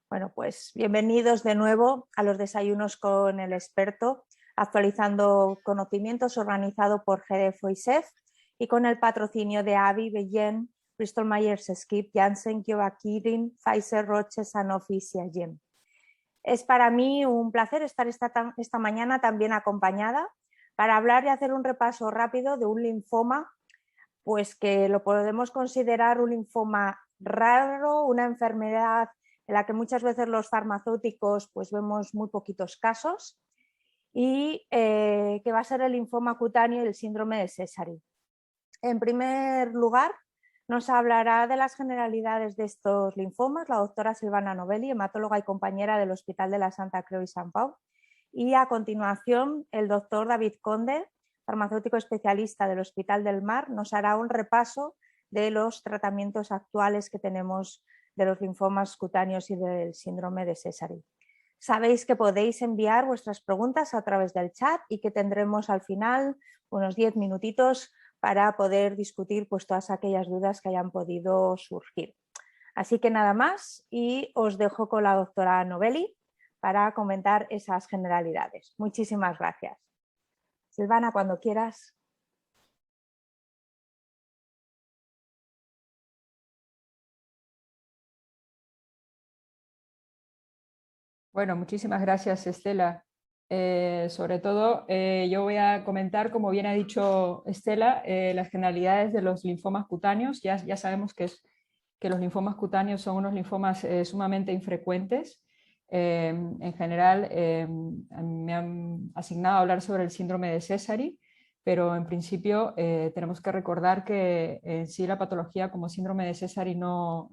Bueno, pues bienvenidos de nuevo a los desayunos con el experto, actualizando conocimientos, organizado por GDF y SEF y con el patrocinio de AbbVie, Bellén, Bristol Myers Squibb, Janssen, Kyowa Kirin, Pfizer, Roche, Sanofi y Siagen. Es para mí un placer estar esta mañana también acompañada para hablar y hacer un repaso rápido de un linfoma, pues que lo podemos considerar un linfoma raro, una enfermedad en la que muchas veces los farmacéuticos pues vemos muy poquitos casos y que va a ser el linfoma cutáneo y el síndrome de Sézary. En primer lugar, nos hablará de las generalidades de estos linfomas la doctora Silvana Novelli, hematóloga y compañera del Hospital de la Santa Creu i Sant Pau, y a continuación el doctor David Conde, farmacéutico especialista del Hospital del Mar, nos hará un repaso de los tratamientos actuales que tenemos de los linfomas cutáneos y del síndrome de Sézary. Sabéis que podéis enviar vuestras preguntas a través del chat y que tendremos al final unos 10 minutitos para poder discutir pues, todas aquellas dudas que hayan podido surgir. Así que nada más y os dejo con la doctora Novelli para comentar esas generalidades. Muchísimas gracias. Silvana, cuando quieras. Bueno, muchísimas gracias, Estela. Sobre todo, yo voy a comentar, como bien ha dicho Estela, las generalidades de los linfomas cutáneos. Ya sabemos que los linfomas cutáneos son unos linfomas sumamente infrecuentes. En general, me han asignado a hablar sobre el síndrome de Sézary, pero en principio tenemos que recordar que en sí la patología como síndrome de Sézary no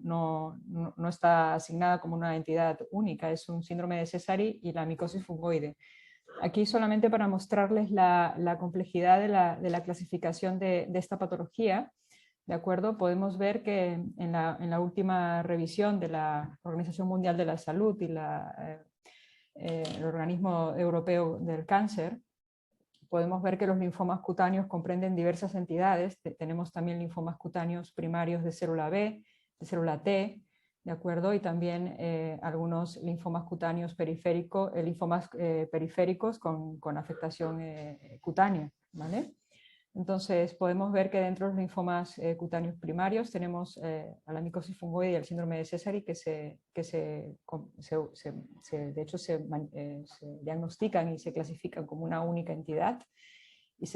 está asignada como una entidad única, es un síndrome de Sézary y la micosis fungoide. Aquí solamente para mostrarles la complejidad de la clasificación de esta patología, ¿de acuerdo? Podemos ver que en la última revisión de la Organización Mundial de la Salud y el Organismo Europeo del Cáncer, podemos ver que los linfomas cutáneos comprenden diversas entidades. Tenemos también linfomas cutáneos primarios de célula B, de célula T, ¿de acuerdo? Y también algunos linfomas cutáneos periféricos con afectación cutánea, ¿vale? Entonces podemos ver que dentro de los linfomas cutáneos primarios tenemos a la micosis fungoide y el síndrome de Sézary que de hecho se diagnostican y se clasifican como una única entidad, y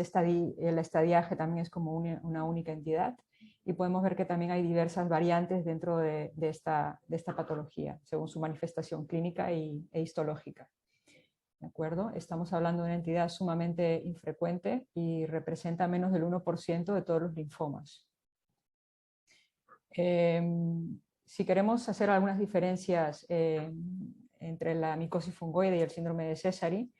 el estadiaje también es como una única entidad, y podemos ver que también hay diversas variantes dentro de esta patología según su manifestación clínica e histológica. ¿De acuerdo? Estamos hablando de una entidad sumamente infrecuente y representa menos del 1% de todos los linfomas. Si queremos hacer algunas diferencias entre la micosis fungoide y el síndrome de Sézary,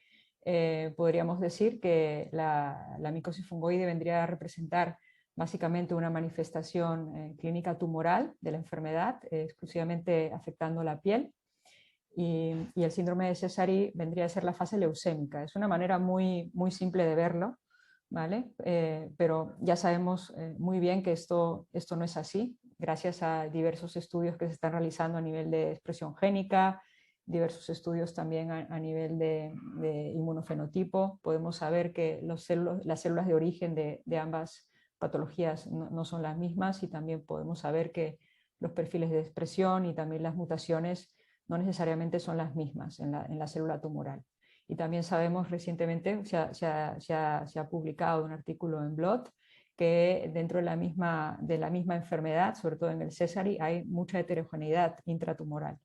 podríamos decir que la micosis fungoide vendría a representar básicamente una manifestación clínica tumoral de la enfermedad, exclusivamente afectando la piel. Y el síndrome de Sézary vendría a ser la fase leucémica. Es una manera muy simple de verlo, ¿vale? Pero ya sabemos muy bien que esto no es así, gracias a diversos estudios que se están realizando a nivel de expresión génica, diversos estudios también a nivel de inmunofenotipo. Podemos saber que las células de origen de ambas patologías no son las mismas, y también podemos saber que los perfiles de expresión y también las mutaciones no necesariamente son las mismas en la célula tumoral. Y también sabemos recientemente, se ha publicado un artículo en Blood, que dentro de la misma enfermedad, sobre todo en el Sézary, hay mucha heterogeneidad intratumoral.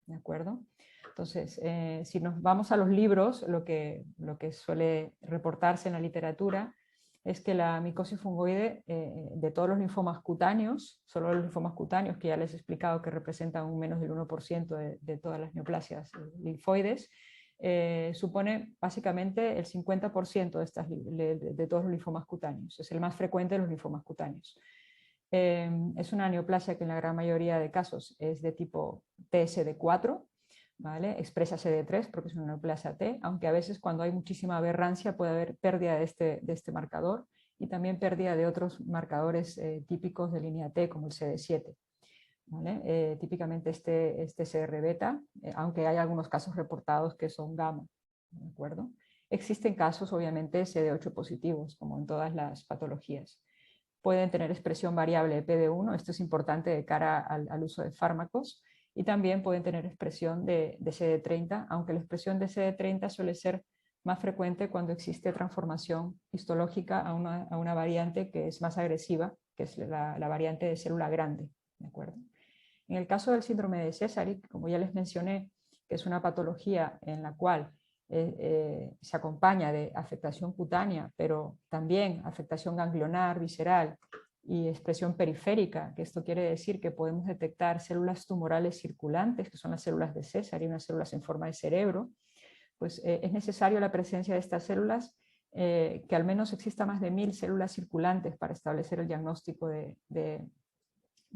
¿De acuerdo? Entonces, si nos vamos a los libros, lo que suele reportarse en la literatura es que la micosis fungoide de todos los linfomas cutáneos, solo los linfomas cutáneos, que ya les he explicado que representan un menos del 1% de todas las neoplasias linfoides, supone básicamente el 50% de todos los linfomas cutáneos. Es el más frecuente de los linfomas cutáneos. Es una neoplasia que en la gran mayoría de casos es de tipo TSD4, ¿vale? Expresa CD3 porque es una neoplasia T, aunque a veces cuando hay muchísima aberrancia puede haber pérdida de este marcador, y también pérdida de otros marcadores típicos de línea T como el CD7. ¿vale? Típicamente este CR beta, aunque hay algunos casos reportados que son gamma, ¿de acuerdo? Existen casos, obviamente, CD8 positivos, como en todas las patologías. Pueden tener expresión variable de PD1, esto es importante de cara al uso de fármacos, y también pueden tener expresión de CD30, aunque la expresión de CD30 suele ser más frecuente cuando existe transformación histológica a una variante que es más agresiva, que es la variante de célula grande, ¿de acuerdo? En el caso del síndrome de Sézary, como ya les mencioné, que es una patología en la cual se acompaña de afectación cutánea, pero también afectación ganglionar, visceral y expresión periférica, que esto quiere decir que podemos detectar células tumorales circulantes, que son las células de Sézary, unas células en forma de cerebro, pues es necesario la presencia de estas células, que al menos exista más de 1000 células circulantes para establecer el diagnóstico de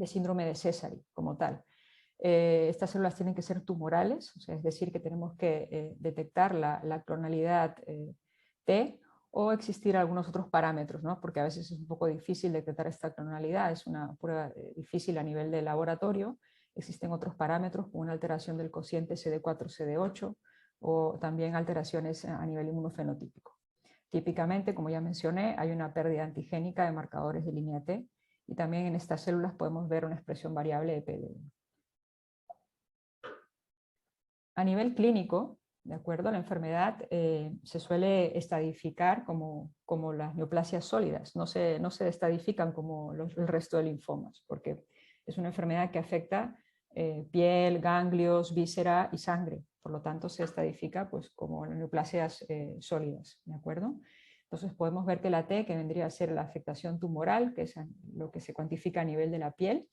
síndrome de Sézary como tal. Estas células tienen que ser tumorales, o sea, es decir, que tenemos que detectar la clonalidad T o existir algunos otros parámetros, ¿no? Porque a veces es un poco difícil detectar esta clonalidad, es una prueba difícil a nivel de laboratorio. Existen otros parámetros como una alteración del cociente CD4-CD8 o también alteraciones a nivel inmunofenotípico. Típicamente, como ya mencioné, hay una pérdida antigénica de marcadores de línea T y también en estas células podemos ver una expresión variable de PD1. A nivel clínico, ¿de acuerdo? La enfermedad se suele estadificar como las neoplasias sólidas, no se estadifican como el resto de linfomas, porque es una enfermedad que afecta piel, ganglios, víscera y sangre, por lo tanto se estadifica pues, como neoplasias sólidas, ¿de acuerdo? Entonces podemos ver que la T, que vendría a ser la afectación tumoral, que es lo que se cuantifica a nivel de la piel,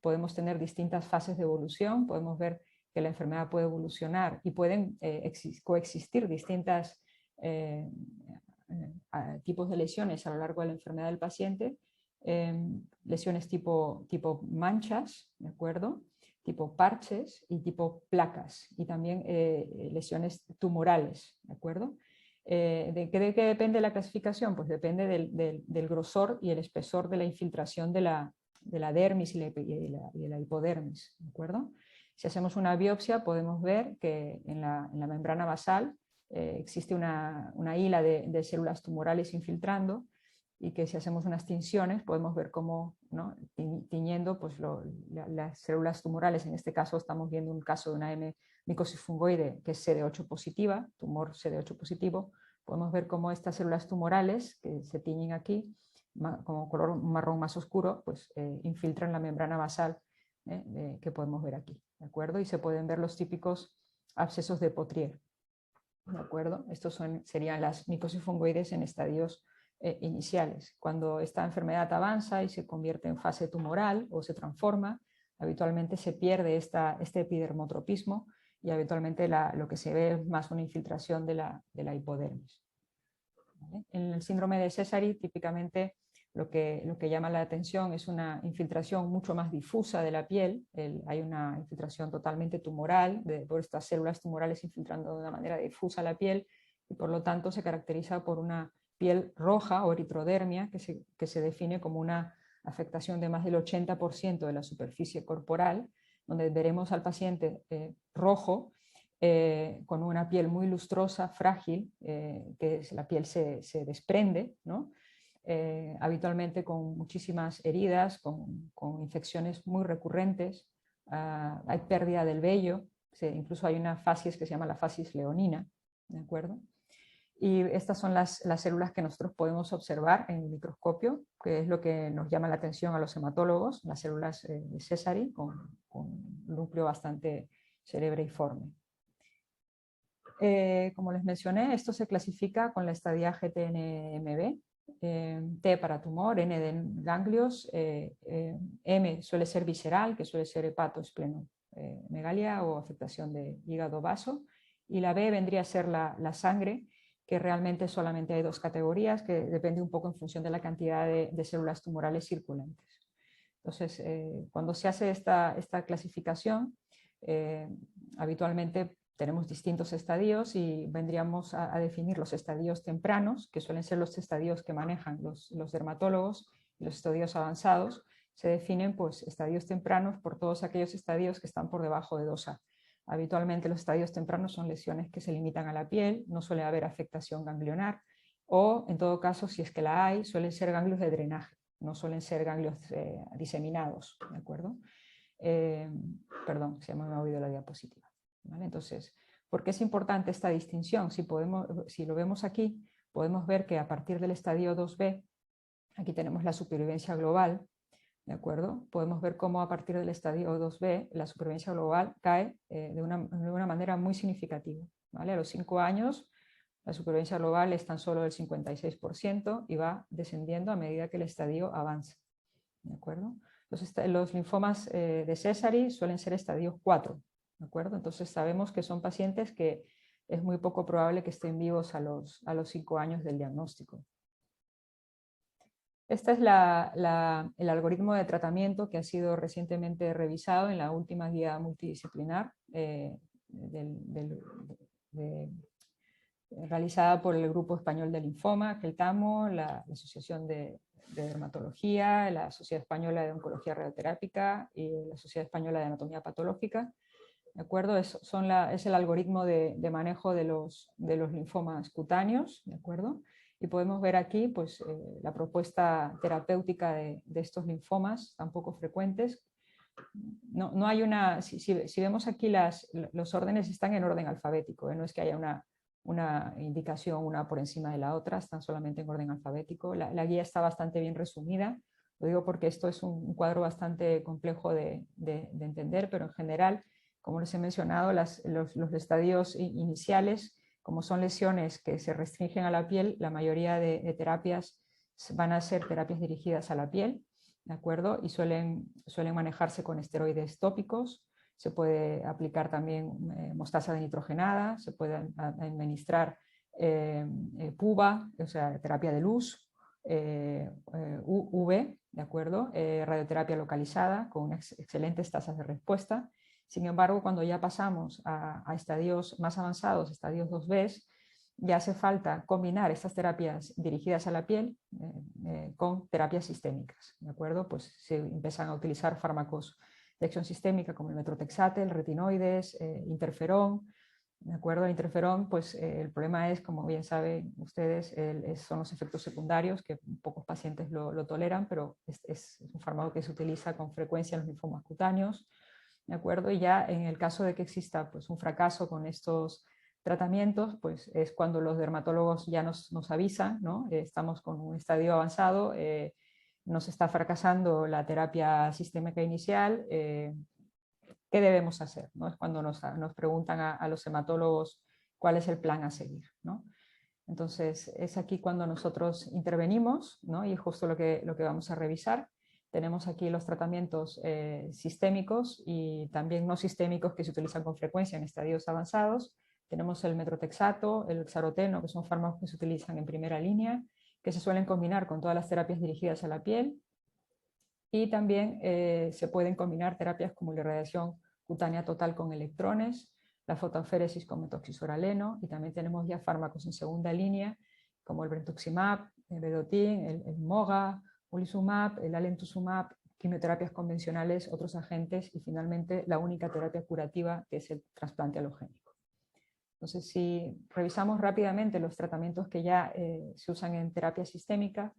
podemos tener distintas fases de evolución, podemos ver que la enfermedad puede evolucionar y pueden coexistir distintos tipos de lesiones a lo largo de la enfermedad del paciente, lesiones tipo manchas, ¿de acuerdo? Tipo parches y tipo placas, y también lesiones tumorales, ¿de acuerdo? ¿De qué depende la clasificación? Pues depende del grosor y el espesor de la infiltración de la dermis y de la hipodermis, ¿de acuerdo? Si hacemos una biopsia podemos ver que en la membrana basal existe una hila de células tumorales infiltrando, y que si hacemos unas tinciones podemos ver cómo, ¿no? Tiñendo pues, las células tumorales. En este caso estamos viendo un caso de una M. micosis fungoide que es CD8 positiva, tumor CD8 positivo. Podemos ver cómo estas células tumorales que se tiñen aquí, como color marrón más oscuro, pues infiltran la membrana basal que podemos ver aquí, ¿de acuerdo? Y se pueden ver los típicos abscesos de Potrier, ¿de acuerdo? Estos serían las micosis fungoides en estadios iniciales. Cuando esta enfermedad avanza y se convierte en fase tumoral o se transforma, habitualmente se pierde este epidermotropismo y habitualmente lo que se ve es más una infiltración de la hipodermis, ¿vale? En el síndrome de Sézary típicamente lo que llama la atención es una infiltración mucho más difusa de la piel. Hay una infiltración totalmente tumoral, por estas células tumorales infiltrando de una manera difusa la piel, y por lo tanto se caracteriza por una piel roja o eritrodermia que se define como una afectación de más del 80% de la superficie corporal, donde veremos al paciente rojo, con una piel muy lustrosa, frágil, que la piel se desprende, ¿no? Habitualmente con muchísimas heridas, con infecciones muy recurrentes, hay pérdida del vello, incluso hay una facies que se llama la facies leonina, ¿de acuerdo? Y estas son las células que nosotros podemos observar en el microscopio, que es lo que nos llama la atención a los hematólogos, las células de Sézary con un núcleo bastante cerebreiforme. Como les mencioné, esto se clasifica con la estadia GTNMB, T para tumor, N de ganglios, M suele ser visceral, que suele ser hepatoesplenomegalia o afectación de hígado vaso, y la B vendría a ser la sangre, que realmente solamente hay dos categorías, que depende un poco en función de la cantidad de células tumorales circulantes. Entonces, cuando se hace esta clasificación, habitualmente tenemos distintos estadios y vendríamos a definir los estadios tempranos, que suelen ser los estadios que manejan los dermatólogos, y los estadios avanzados, se definen pues, estadios tempranos por todos aquellos estadios que están por debajo de 2A. Habitualmente los estadios tempranos son lesiones que se limitan a la piel, no suele haber afectación ganglionar, o en todo caso, si es que la hay, suelen ser ganglios de drenaje, no suelen ser ganglios diseminados, ¿de acuerdo? Perdón, se me ha oído la diapositiva. ¿Vale? Entonces, ¿por qué es importante esta distinción? Si lo vemos aquí, podemos ver que a partir del estadio 2B, aquí tenemos la supervivencia global, ¿de acuerdo? Podemos ver cómo a partir del estadio 2B la supervivencia global cae de una manera muy significativa. ¿Vale? A los 5 años la supervivencia global es tan solo del 56% y va descendiendo a medida que el estadio avanza. ¿De acuerdo? Los linfomas de Sézary suelen ser estadio 4. ¿De acuerdo? Entonces sabemos que son pacientes que es muy poco probable que estén vivos a los 5 años del diagnóstico. Este es el algoritmo de tratamiento que ha sido recientemente revisado en la última guía multidisciplinar realizada por el Grupo Español de Linfoma, GELTAMO, la Asociación de Dermatología, la Sociedad Española de Oncología Radioterápica y la Sociedad Española de Anatomía Patológica. ¿De acuerdo? Es el algoritmo de manejo de los linfomas cutáneos, ¿de acuerdo? Y podemos ver aquí pues, la propuesta terapéutica de estos linfomas tan poco frecuentes. No hay una, si vemos aquí los órdenes están en orden alfabético, no es que haya una indicación una por encima de la otra, están solamente en orden alfabético. La guía está bastante bien resumida, lo digo porque esto es un cuadro bastante complejo de entender, pero en general, como les he mencionado, los estadios iniciales, como son lesiones que se restringen a la piel, la mayoría de terapias van a ser terapias dirigidas a la piel, ¿de acuerdo? Y suelen manejarse con esteroides tópicos. Se puede aplicar también mostaza nitrogenada, se puede administrar PUVA, o sea, terapia de luz, UV, ¿de acuerdo? Radioterapia localizada con excelentes tasas de respuesta. Sin embargo, cuando ya pasamos a estadios más avanzados, estadios 2B, ya hace falta combinar estas terapias dirigidas a la piel con terapias sistémicas, ¿de acuerdo? Pues se empiezan a utilizar fármacos de acción sistémica como el metrotexate, el retinoides, interferón, ¿de acuerdo? El interferón, pues el problema es, como bien saben ustedes, son los efectos secundarios, que pocos pacientes lo toleran, pero es un fármaco que se utiliza con frecuencia en los linfomas cutáneos, ¿de acuerdo? Y ya en el caso de que exista pues, un fracaso con estos tratamientos, pues es cuando los dermatólogos ya nos avisan, ¿no? Estamos con un estadio avanzado, nos está fracasando la terapia sistémica inicial, ¿qué debemos hacer? ¿No? Es cuando nos preguntan a los hematólogos cuál es el plan a seguir, ¿no? Entonces es aquí cuando nosotros intervenimos, ¿no? Y es justo lo que vamos a revisar. Tenemos aquí los tratamientos sistémicos y también no sistémicos que se utilizan con frecuencia en estadios avanzados. Tenemos el metrotexato, el hexaroteno, que son fármacos que se utilizan en primera línea, que se suelen combinar con todas las terapias dirigidas a la piel. Y también se pueden combinar terapias como la irradiación cutánea total con electrones, la fotoaféresis con metoxaforaleno, y también tenemos ya fármacos en segunda línea, como el brentuximab, el vedotin, el moga, ulizumab, el alemtuzumab, quimioterapias convencionales, otros agentes, y finalmente la única terapia curativa, que es el trasplante halogénico. Entonces, si revisamos rápidamente los tratamientos que ya se usan en terapia sistémica,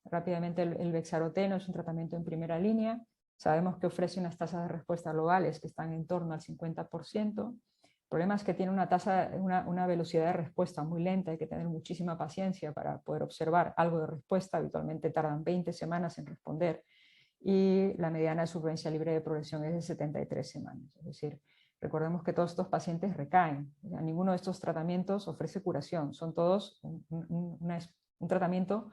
rápidamente el bexaroteno es un tratamiento en primera línea. Sabemos que ofrece unas tasas de respuesta globales que están en torno al 50%. El problema es que tiene una velocidad de respuesta muy lenta, hay que tener muchísima paciencia para poder observar algo de respuesta, habitualmente tardan 20 semanas en responder, y la mediana de supervivencia libre de progresión es de 73 semanas. Es decir, recordemos que todos estos pacientes recaen, ninguno de estos tratamientos ofrece curación, son todos un tratamiento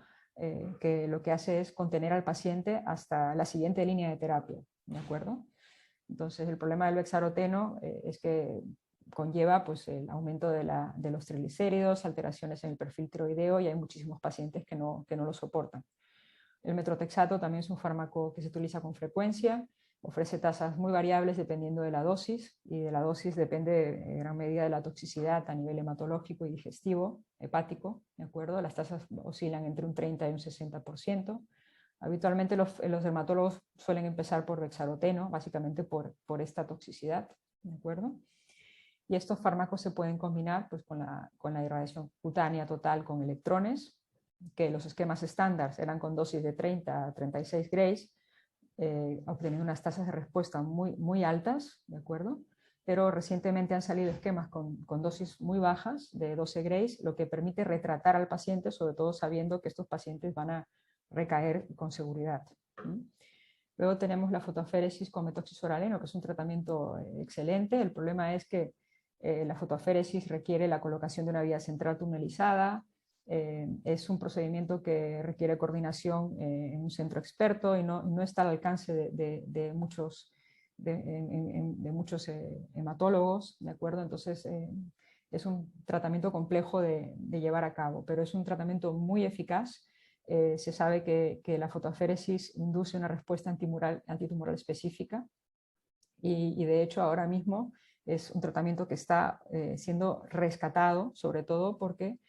que lo que hace es contener al paciente hasta la siguiente línea de terapia, ¿de acuerdo? Entonces el problema del bexaroteno es que conlleva pues, el aumento de los triglicéridos, alteraciones en el perfil tiroideo, y hay muchísimos pacientes que no lo soportan. El metrotexato también es un fármaco que se utiliza con frecuencia, ofrece tasas muy variables dependiendo de la dosis, y de la dosis depende en gran medida de la toxicidad a nivel hematológico y digestivo, hepático, ¿de acuerdo? Las tasas oscilan entre un 30 y un 60%. Habitualmente los dermatólogos suelen empezar por bexaroteno, básicamente por esta toxicidad, ¿de acuerdo? Y estos fármacos se pueden combinar pues, con la irradiación cutánea total con electrones, que los esquemas estándar eran con dosis de 30 a 36 grays, obteniendo unas tasas de respuesta muy altas, ¿de acuerdo? Pero recientemente han salido esquemas con dosis muy bajas, de 12 grays, lo que permite retratar al paciente, sobre todo sabiendo que estos pacientes van a recaer con seguridad. Luego tenemos la fotoaféresis con metoxisoraleno, que es un tratamiento excelente. El problema es que la fotoaféresis requiere la colocación de una vía central tunelizada. Es un procedimiento que requiere coordinación en un centro experto y no está al alcance de muchos, muchos hematólogos, ¿de acuerdo? Entonces es un tratamiento complejo de llevar a cabo, pero es un tratamiento muy eficaz. Se sabe que la fotoaféresis induce una respuesta antitumoral específica y de hecho ahora mismo es un tratamiento que está siendo rescatado, sobre todo porque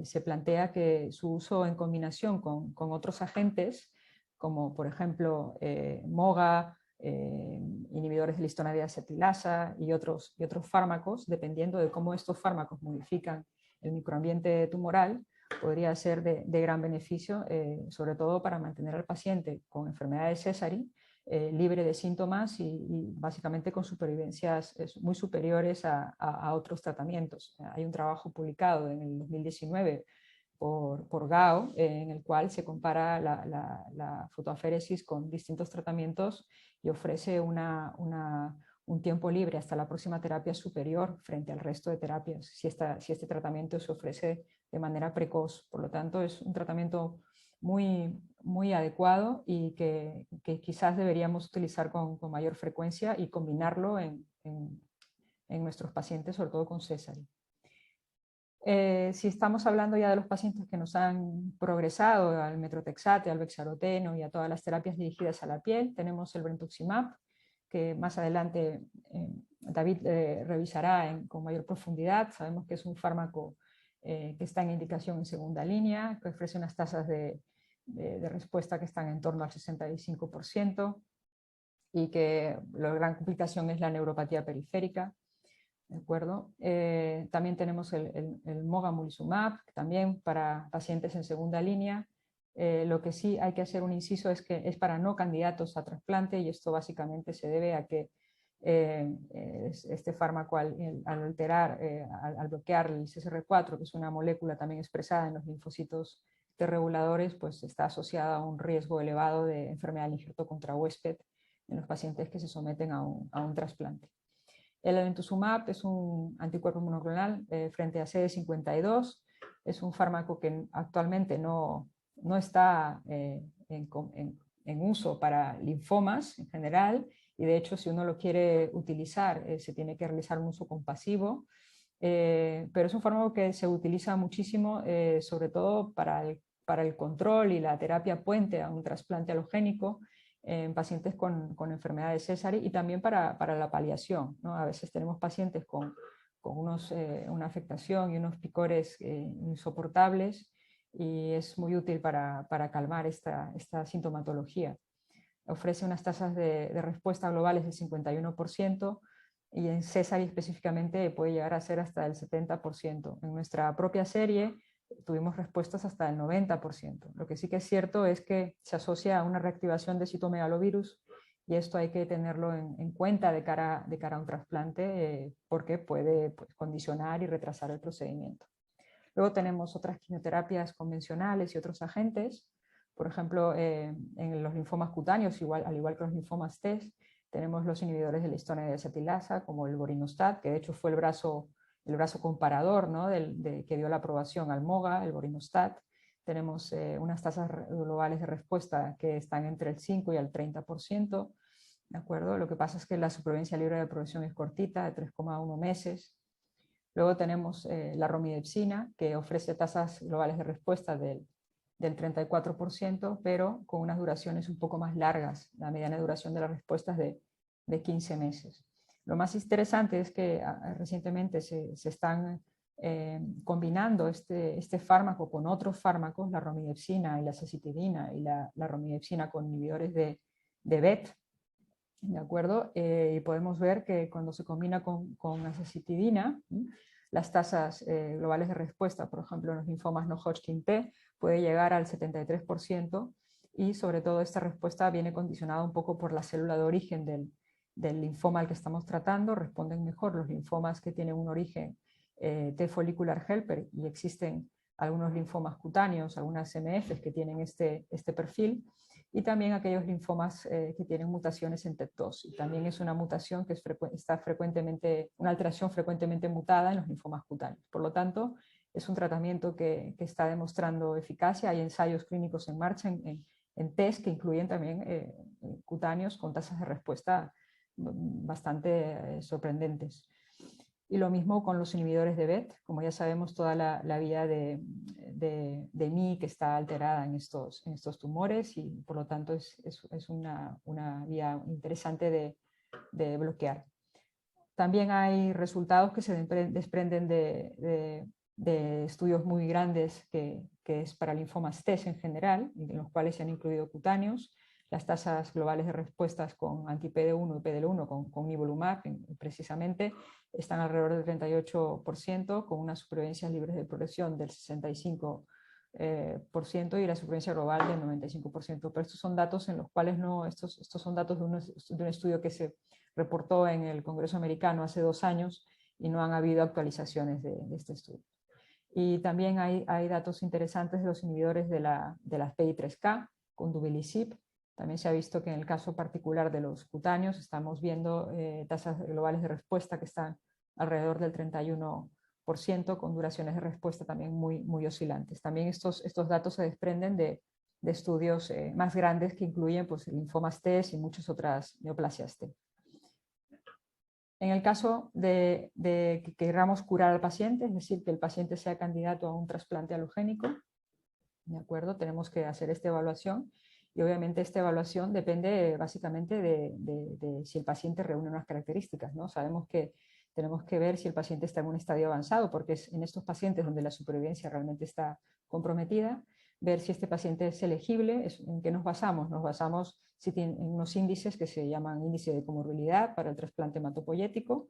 se plantea que su uso en combinación con otros agentes, como por ejemplo MOGA, inhibidores de la histona deacetilasa y otros fármacos, dependiendo de cómo estos fármacos modifican el microambiente tumoral, podría ser de gran beneficio, sobre todo para mantener al paciente con enfermedad de Sézary libre de síntomas y básicamente con supervivencias muy superiores a otros tratamientos. Hay un trabajo publicado en el 2019 por Gao, en el cual se compara la fotoaféresis con distintos tratamientos y ofrece un tiempo libre hasta la próxima terapia superior frente al resto de terapias, si este tratamiento se ofrece de manera precoz. Por lo tanto, es un tratamiento muy adecuado y que quizás deberíamos utilizar con mayor frecuencia y combinarlo en nuestros pacientes, sobre todo con Sézary. Si estamos hablando ya de los pacientes que nos han progresado al metrotexate, al bexaroteno y a todas las terapias dirigidas a la piel, tenemos el brentuximab, que más adelante David revisará con mayor profundidad. Sabemos que es un fármaco que está en indicación en segunda línea, que ofrece unas tasas de respuesta que están en torno al 65% y que la gran complicación es la neuropatía periférica. ¿De acuerdo? También tenemos el mogamulizumab, también para pacientes en segunda línea. Lo que sí hay que hacer un inciso es que es para no candidatos a trasplante y esto básicamente se debe a que este fármaco al alterar, al bloquear el CCR4, que es una molécula también expresada en los linfocitos T reguladores, pues está asociada a un riesgo elevado de enfermedad del injerto contra huésped en los pacientes que se someten a un trasplante. El alemtuzumab es un anticuerpo monoclonal frente a CD52. Es un fármaco que actualmente no está en uso para linfomas en general y de hecho si uno lo quiere utilizar se tiene que realizar un uso compasivo. Pero es un fármaco que se utiliza muchísimo, sobre todo para el control y la terapia puente a un trasplante alogénico en pacientes con enfermedad de Sézary y también para la paliación, ¿no? A veces tenemos pacientes con una afectación y unos picores insoportables y es muy útil para calmar esta sintomatología. Ofrece unas tasas de respuesta globales del 51%, y en Sézary específicamente puede llegar a ser hasta el 70%. En nuestra propia serie tuvimos respuestas hasta el 90%. Lo que sí que es cierto es que se asocia a una reactivación de citomegalovirus y esto hay que tenerlo en cuenta de cara a un trasplante porque puede condicionar y retrasar el procedimiento. Luego tenemos otras quimioterapias convencionales y otros agentes. Por ejemplo, en los linfomas cutáneos, al igual que los linfomas T, tenemos los inhibidores de la histona deacetilasa, como el vorinostat, que de hecho fue el brazo comparador, ¿no? que dio la aprobación al MOGA, el vorinostat. Tenemos unas tasas globales de respuesta que están entre el 5 y el 30%. ¿De acuerdo? Lo que pasa es que la supervivencia libre de progresión es cortita, de 3,1 meses. Luego tenemos la romidepsina, que ofrece tasas globales de respuesta del 34%, pero con unas duraciones un poco más largas. La mediana duración de las respuestas de 15 meses. Lo más interesante es que recientemente se están combinando este fármaco con otros fármacos, la romidepsina y la acecitidina, y la romidepsina con inhibidores de BET, ¿de acuerdo? Y podemos ver que cuando se combina con acecitidina, las tasas globales de respuesta, por ejemplo, en los linfomas no Hodgkin T, puede llegar al 73%, y sobre todo esta respuesta viene condicionada un poco por la célula de origen del linfoma al que estamos tratando. Responden mejor los linfomas que tienen un origen T follicular helper, y existen algunos linfomas cutáneos, algunas MFs que tienen este perfil, y también aquellos linfomas que tienen mutaciones en TET2. Y también es una mutación que está frecuentemente, una alteración frecuentemente mutada en los linfomas cutáneos. Por lo tanto, es un tratamiento que está demostrando eficacia. Hay ensayos clínicos en marcha en test que incluyen también cutáneos con tasas de respuesta bastante sorprendentes. Y lo mismo con los inhibidores de BET. Como ya sabemos, toda la vía de MI que está alterada en estos tumores, y por lo tanto es una vía interesante de bloquear. También hay resultados que se desprenden de estudios muy grandes que es para linfomas T en general, en los cuales se han incluido cutáneos. Las tasas globales de respuestas con anti-PD1 y PD-L1 con nivolumab precisamente están alrededor del 38%, con unas supervivencias libres de progresión del 65%, y la supervivencia global del 95%. Pero estos son datos en los cuales estos son datos de un estudio que se reportó en el Congreso Americano hace 2 años, y no han habido actualizaciones de este estudio. Y también hay datos interesantes de los inhibidores de las PI3K con duvelisib. También se ha visto que en el caso particular de los cutáneos estamos viendo tasas globales de respuesta que están alrededor del 31%, con duraciones de respuesta también muy oscilantes. También estos datos se desprenden de estudios más grandes que incluyen pues, linfomas T y muchas otras neoplasias T. En el caso de que queramos curar al paciente, es decir, que el paciente sea candidato a un trasplante alogénico, ¿de acuerdo? Tenemos que hacer esta evaluación, y obviamente esta evaluación depende básicamente de si el paciente reúne unas características, ¿no? Sabemos que tenemos que ver si el paciente está en un estadio avanzado, porque es en estos pacientes donde la supervivencia realmente está comprometida. Ver si este paciente es elegible. ¿En qué nos basamos? Nos basamos en unos índices que se llaman índice de comorbilidad para el trasplante hematopoyético,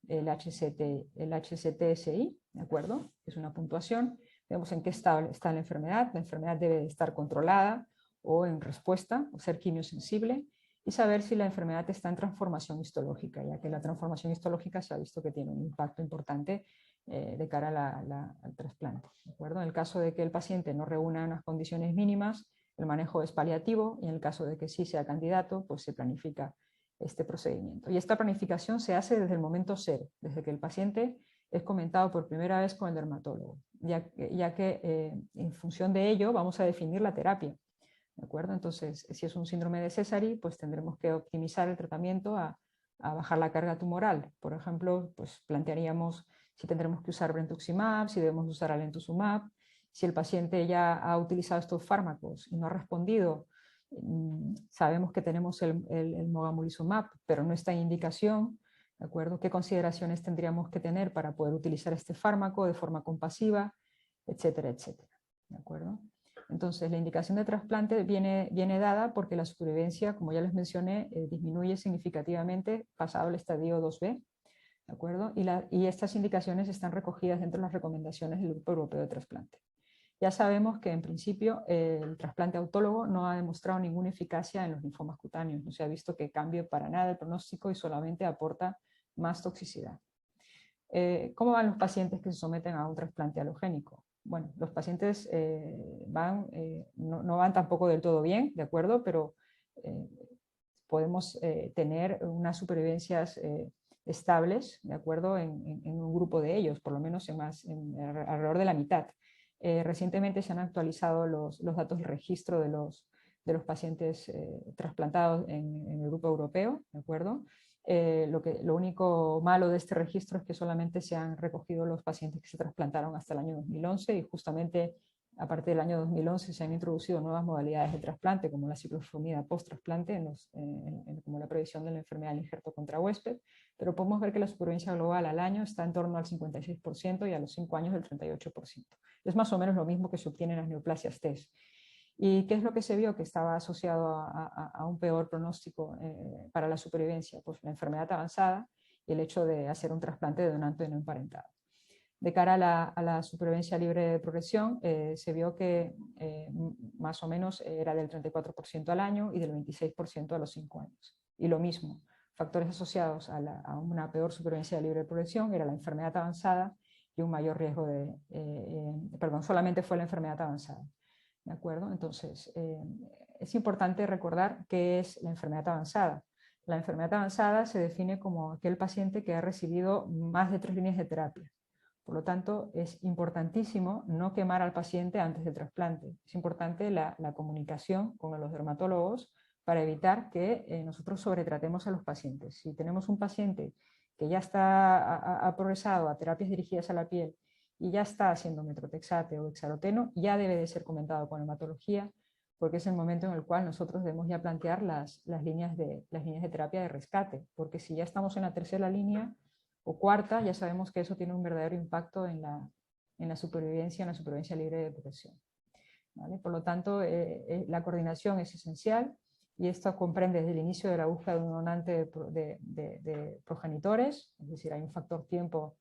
el HCT-SI, ¿de acuerdo? Es una puntuación. Vemos en qué estado está la enfermedad. La enfermedad debe estar controlada o en respuesta, o ser quimiosensible, y saber si la enfermedad está en transformación histológica, ya que la transformación histológica se ha visto que tiene un impacto importante de cara al trasplante, ¿de acuerdo? En el caso de que el paciente no reúna unas condiciones mínimas, el manejo es paliativo, y en el caso de que sí sea candidato, pues se planifica este procedimiento. Y esta planificación se hace desde el momento cero, desde que el paciente es comentado por primera vez con el dermatólogo, ya que en función de ello vamos a definir la terapia, ¿de acuerdo? Entonces, si es un síndrome de Sézary, pues tendremos que optimizar el tratamiento a bajar la carga tumoral. Por ejemplo, pues plantearíamos si tendremos que usar brentuximab, si debemos usar alemtuzumab. Si el paciente ya ha utilizado estos fármacos y no ha respondido, sabemos que tenemos el mogamulizumab, pero no está en indicación, ¿de acuerdo? ¿Qué consideraciones tendríamos que tener para poder utilizar este fármaco de forma compasiva, etcétera, etcétera? ¿De acuerdo? Entonces, la indicación de trasplante viene dada porque la supervivencia, como ya les mencioné, disminuye significativamente pasado el estadio 2B, ¿de acuerdo? Y estas indicaciones están recogidas dentro de las recomendaciones del Grupo Europeo de Trasplante. Ya sabemos que en principio el trasplante autólogo no ha demostrado ninguna eficacia en los linfomas cutáneos. No se ha visto que cambie para nada el pronóstico y solamente aporta más toxicidad. ¿Cómo van los pacientes que se someten a un trasplante alogénico? Bueno, los pacientes no van tampoco del todo bien, ¿de acuerdo? Pero podemos tener unas supervivencias estables, ¿de acuerdo? En un grupo de ellos, por lo menos alrededor de la mitad. Recientemente se han actualizado los datos del registro de los pacientes trasplantados en el grupo europeo, ¿de acuerdo? Lo único malo de este registro es que solamente se han recogido los pacientes que se trasplantaron hasta el año 2011, y justamente partir del año 2011 se han introducido nuevas modalidades de trasplante, como la ciclofosfamida post-trasplante, como la previsión de la enfermedad del injerto contra huésped, pero podemos ver que la supervivencia global al año está en torno al 56% y a los 5 años del 38%. Es más o menos lo mismo que se obtiene en las neoplasias TES. ¿Y qué es lo que se vio que estaba asociado a un peor pronóstico para la supervivencia? Pues la enfermedad avanzada y el hecho de hacer un trasplante de donante no emparentado. De cara a la supervivencia libre de progresión, se vio que más o menos era del 34% al año y del 26% a los 5 años. Y lo mismo, factores asociados a una peor supervivencia libre de progresión era la enfermedad avanzada y un mayor riesgo de... perdón, solamente fue la enfermedad avanzada. ¿De acuerdo? Entonces, es importante recordar qué es la enfermedad avanzada. La enfermedad avanzada se define como aquel paciente que ha recibido más de 3 líneas de terapia. Por lo tanto, es importantísimo no quemar al paciente antes del trasplante. Es importante la comunicación con los dermatólogos para evitar que nosotros sobretratemos a los pacientes. Si tenemos un paciente que ya ha progresado a terapias dirigidas a la piel y ya está haciendo metrotexate o hexaroteno, ya debe de ser comentado con hematología, porque es el momento en el cual nosotros debemos ya plantear las líneas de terapia de rescate, porque si ya estamos en la tercera línea o cuarta, ya sabemos que eso tiene un verdadero impacto en la supervivencia libre de progresión. ¿Vale? Por lo tanto, la coordinación es esencial y esto comprende desde el inicio de la búsqueda de un donante de progenitores, es decir, hay un factor tiempo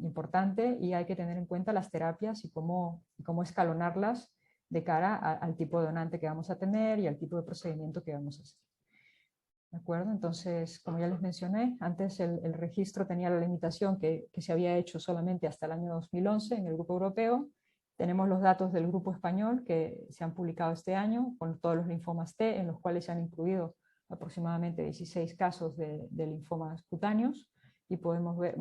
importante y hay que tener en cuenta las terapias y cómo escalonarlas de cara al tipo de donante que vamos a tener y al tipo de procedimiento que vamos a hacer. ¿De acuerdo? Entonces, como ya les mencioné, antes el registro tenía la limitación que se había hecho solamente hasta el año 2011 en el grupo europeo. Tenemos los datos del grupo español que se han publicado este año con todos los linfomas T, en los cuales se han incluido aproximadamente 16 casos de linfomas cutáneos y podemos ver,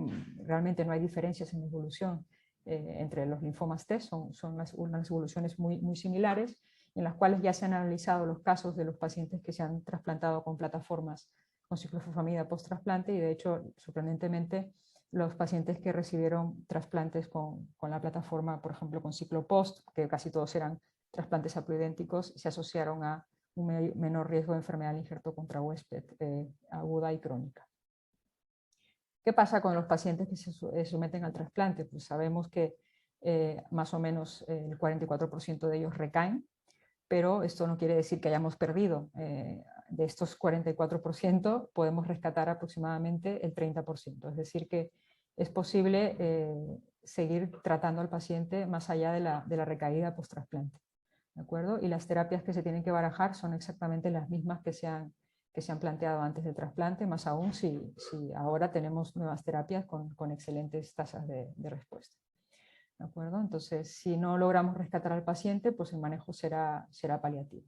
realmente no hay diferencias en la evolución entre los linfomas T, son unas evoluciones muy similares, en las cuales ya se han analizado los casos de los pacientes que se han trasplantado con plataformas con ciclofosfamida post-trasplante y de hecho, sorprendentemente, los pacientes que recibieron trasplantes con la plataforma, por ejemplo, con ciclopost, que casi todos eran trasplantes haploidénticos, se asociaron a un menor riesgo de enfermedad del injerto contra huésped aguda y crónica. ¿Qué pasa con los pacientes que se someten al trasplante? Pues sabemos que más o menos el 44% de ellos recaen, pero esto no quiere decir que hayamos perdido. De estos 44% podemos rescatar aproximadamente el 30%, es decir que es posible seguir tratando al paciente más allá de la recaída post-trasplante. ¿De acuerdo? Y las terapias que se tienen que barajar son exactamente las mismas que se han planteado antes del trasplante, más aún si ahora tenemos nuevas terapias con excelentes tasas de respuesta. ¿De acuerdo? Entonces, si no logramos rescatar al paciente, pues el manejo será paliativo.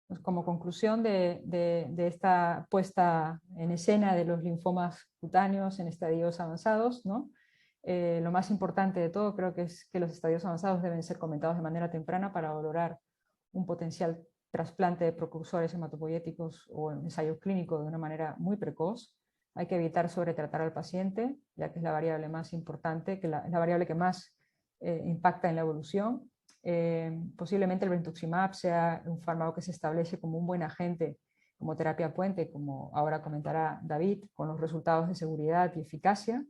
Pues como conclusión de esta puesta en escena de los linfomas cutáneos en estadios avanzados, ¿no? Lo más importante de todo creo que es que los estadios avanzados deben ser comentados de manera temprana para valorar un potencial trasplante de precursores hematopoyéticos o ensayo clínico de una manera muy precoz. Hay que evitar sobretratar al paciente, ya que es la variable más importante, que la variable que más impacta en la evolución. Posiblemente el brentuximab sea un fármaco que se establece como un buen agente, como terapia puente, como ahora comentará David, con los resultados de seguridad y eficacia.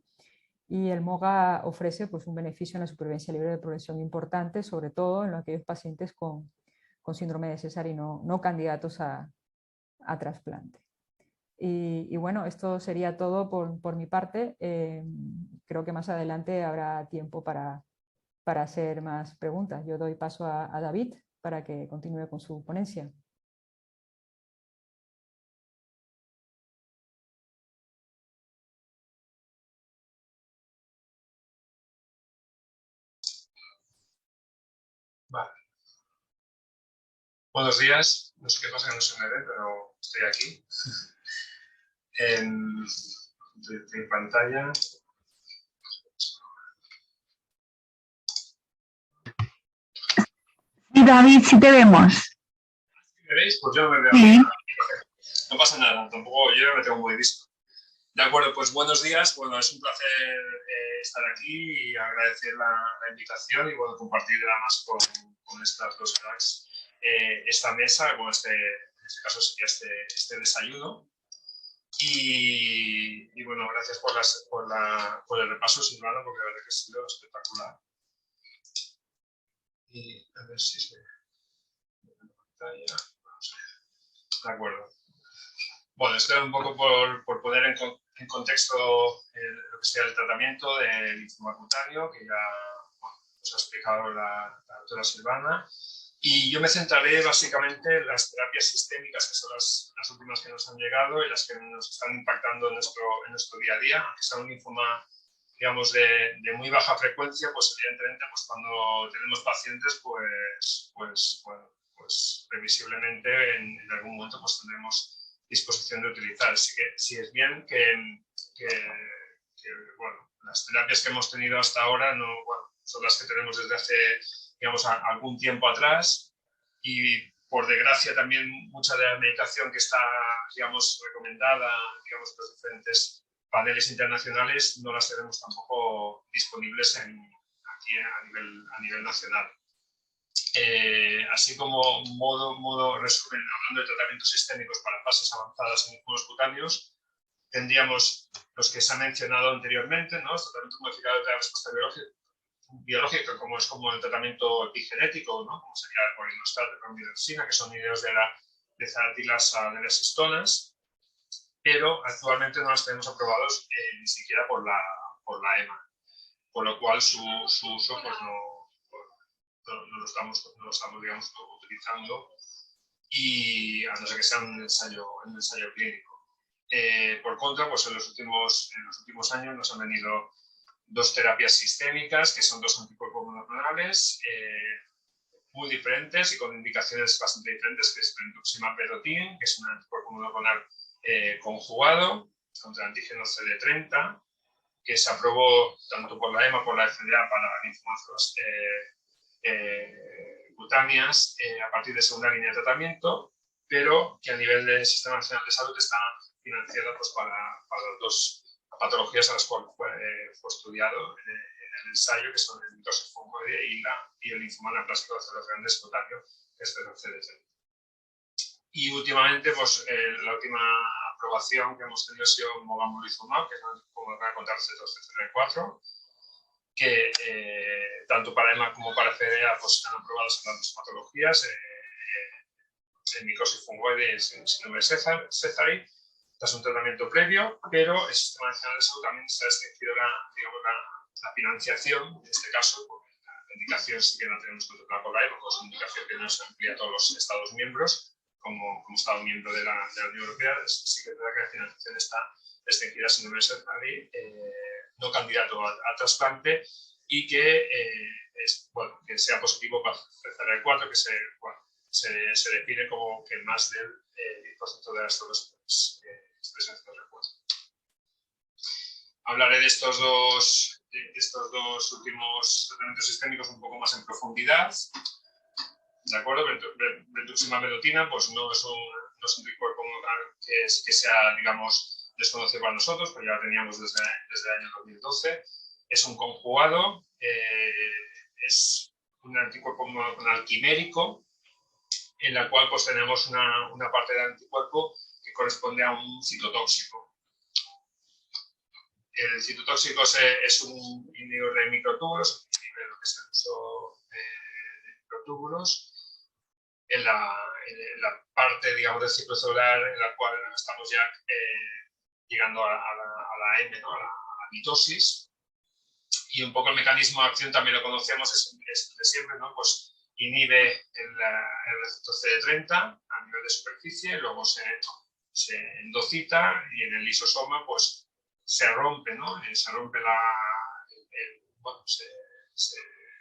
Y el MOGA ofrece pues, un beneficio en la supervivencia libre de progresión importante, sobre todo en aquellos pacientes con síndrome de César y no candidatos a trasplante. Y bueno, esto sería todo por mi parte. Creo que más adelante habrá tiempo para hacer más preguntas. Yo doy paso a David para que continúe con su ponencia. Vale. Buenos días. No sé qué pasa que no se me ve, pero estoy aquí. En pantalla. Sí, David, sí te vemos. ¿Me veis? Pues yo me veo. Sí. No pasa nada, tampoco yo me tengo muy visto. De acuerdo, pues buenos días. Bueno, es un placer estar aquí y agradecer la invitación y bueno, compartir además con estas dos cracks esta mesa, bueno, en este caso sería este desayuno. Y bueno, gracias por el repaso, Silvana, porque la verdad que ha sido espectacular. Y a ver si se... De acuerdo. Bueno, esto es un poco por poner en contexto lo que sería el tratamiento del linfoma cutáneo, que ya nos ha explicado la doctora Silvana. Y yo me centraré básicamente en las terapias sistémicas, que son las últimas que nos han llegado y las que nos están impactando en nuestro día a día. Aunque sea un linfoma, digamos, de muy baja frecuencia, pues evidentemente pues cuando tenemos pacientes, pues previsiblemente en algún momento pues tendremos disposición de utilizar. Así que sí es bien que bueno, las terapias que hemos tenido hasta ahora son las que tenemos desde hace, digamos, algún tiempo atrás, y por desgracia también mucha de la medicación que está, digamos, recomendada, digamos, por los diferentes paneles internacionales, no las tenemos tampoco disponibles aquí a nivel nacional. Así como modo resumen, hablando de tratamientos sistémicos para fases avanzadas en linfomas cutáneos, tendríamos los que se han mencionado anteriormente, ¿no? Los tratamientos modificadores de la respuesta biológica, como es como el tratamiento epigenético, ¿no? Como sería el polinostat, la romidepsina, que son inhibidores de zaratilasa de las histonas, pero actualmente no las tenemos aprobados ni siquiera por la EMA, por lo cual su uso pues no lo estamos, digamos, utilizando, y a no ser que sea un ensayo clínico. Por contra, pues en los últimos años nos han venido dos terapias sistémicas, que son dos anticuerpos monoclonales muy diferentes y con indicaciones bastante diferentes, que es el brentuximab vedotin, que es un anticuerpo monoclonal conjugado contra el antígeno CD30, que se aprobó tanto por la EMA como por la FDA para linfomas cutáneas a partir de segunda línea de tratamiento, pero que a nivel del Sistema Nacional de Salud está financiada pues, para las dos patologías a las cuales fue estudiado en el ensayo, que son el mitosis fungoide y el linfoma anaplásico de células grandes cutáneo, que es el CD30. Y últimamente, pues, la última aprobación que hemos tenido ha sido mogamulizumab, que es como va a contar C2C4, que tanto para EMA como para FDA pues, están aprobados en las dos patologías, en micosis fungoide y en síndrome de Sézary. Este es un tratamiento previo, pero el Sistema Nacional de Salud también se ha restringido la financiación, en este caso, porque la indicación sí que la tenemos contemplada por la EMA, pues es una indicación que no se amplía a todos los Estados miembros, como Estado miembro de la Unión Europea. Sí que es verdad que la financiación está restringida a síndrome de Sézary, no candidato a trasplante, y que, que sea positivo para CCR4, que se define como que más del 10% de las células expresan CCR4. Hablaré de estos dos últimos tratamientos sistémicos un poco más en profundidad. ¿De acuerdo? Brentuximab vedotin pues no es un anticuerpo que sea, digamos, desconocido para nosotros, pero ya lo teníamos desde el año 2012. Es un conjugado, es un anticuerpo monoclonal quimérico, en la cual pues, tenemos una parte del anticuerpo que corresponde a un citotóxico. El citotóxico es un inhibidor de microtúbulos, inhibe lo que es el uso de microtúbulos. En la parte, digamos, del ciclo celular en la cual estamos ya llegando a la M, ¿no? a la mitosis. Y un poco el mecanismo de acción también lo conocemos, es de siempre, ¿no? Pues inhibe el receptor CD30 a nivel de superficie, luego se endocita y en el lisosoma pues se rompe, ¿no? Se rompe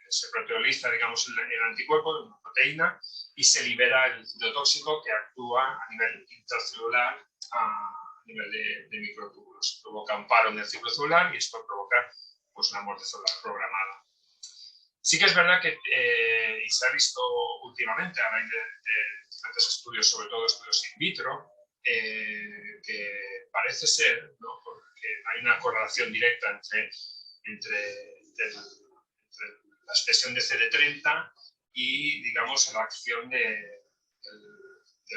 se proteoliza, digamos, el anticuerpo, una proteína, y se libera el citotóxico que actúa a nivel intracelular, a nivel de microtúbulos. Provoca un paro en el ciclo celular y esto provoca pues, una muerte celular programada. Sí que es verdad que, y se ha visto últimamente a raíz de diferentes estudios, sobre todo estudios in vitro, que parece ser, ¿no? Porque hay una correlación directa entre entre la expresión de CD30 y, digamos, la acción del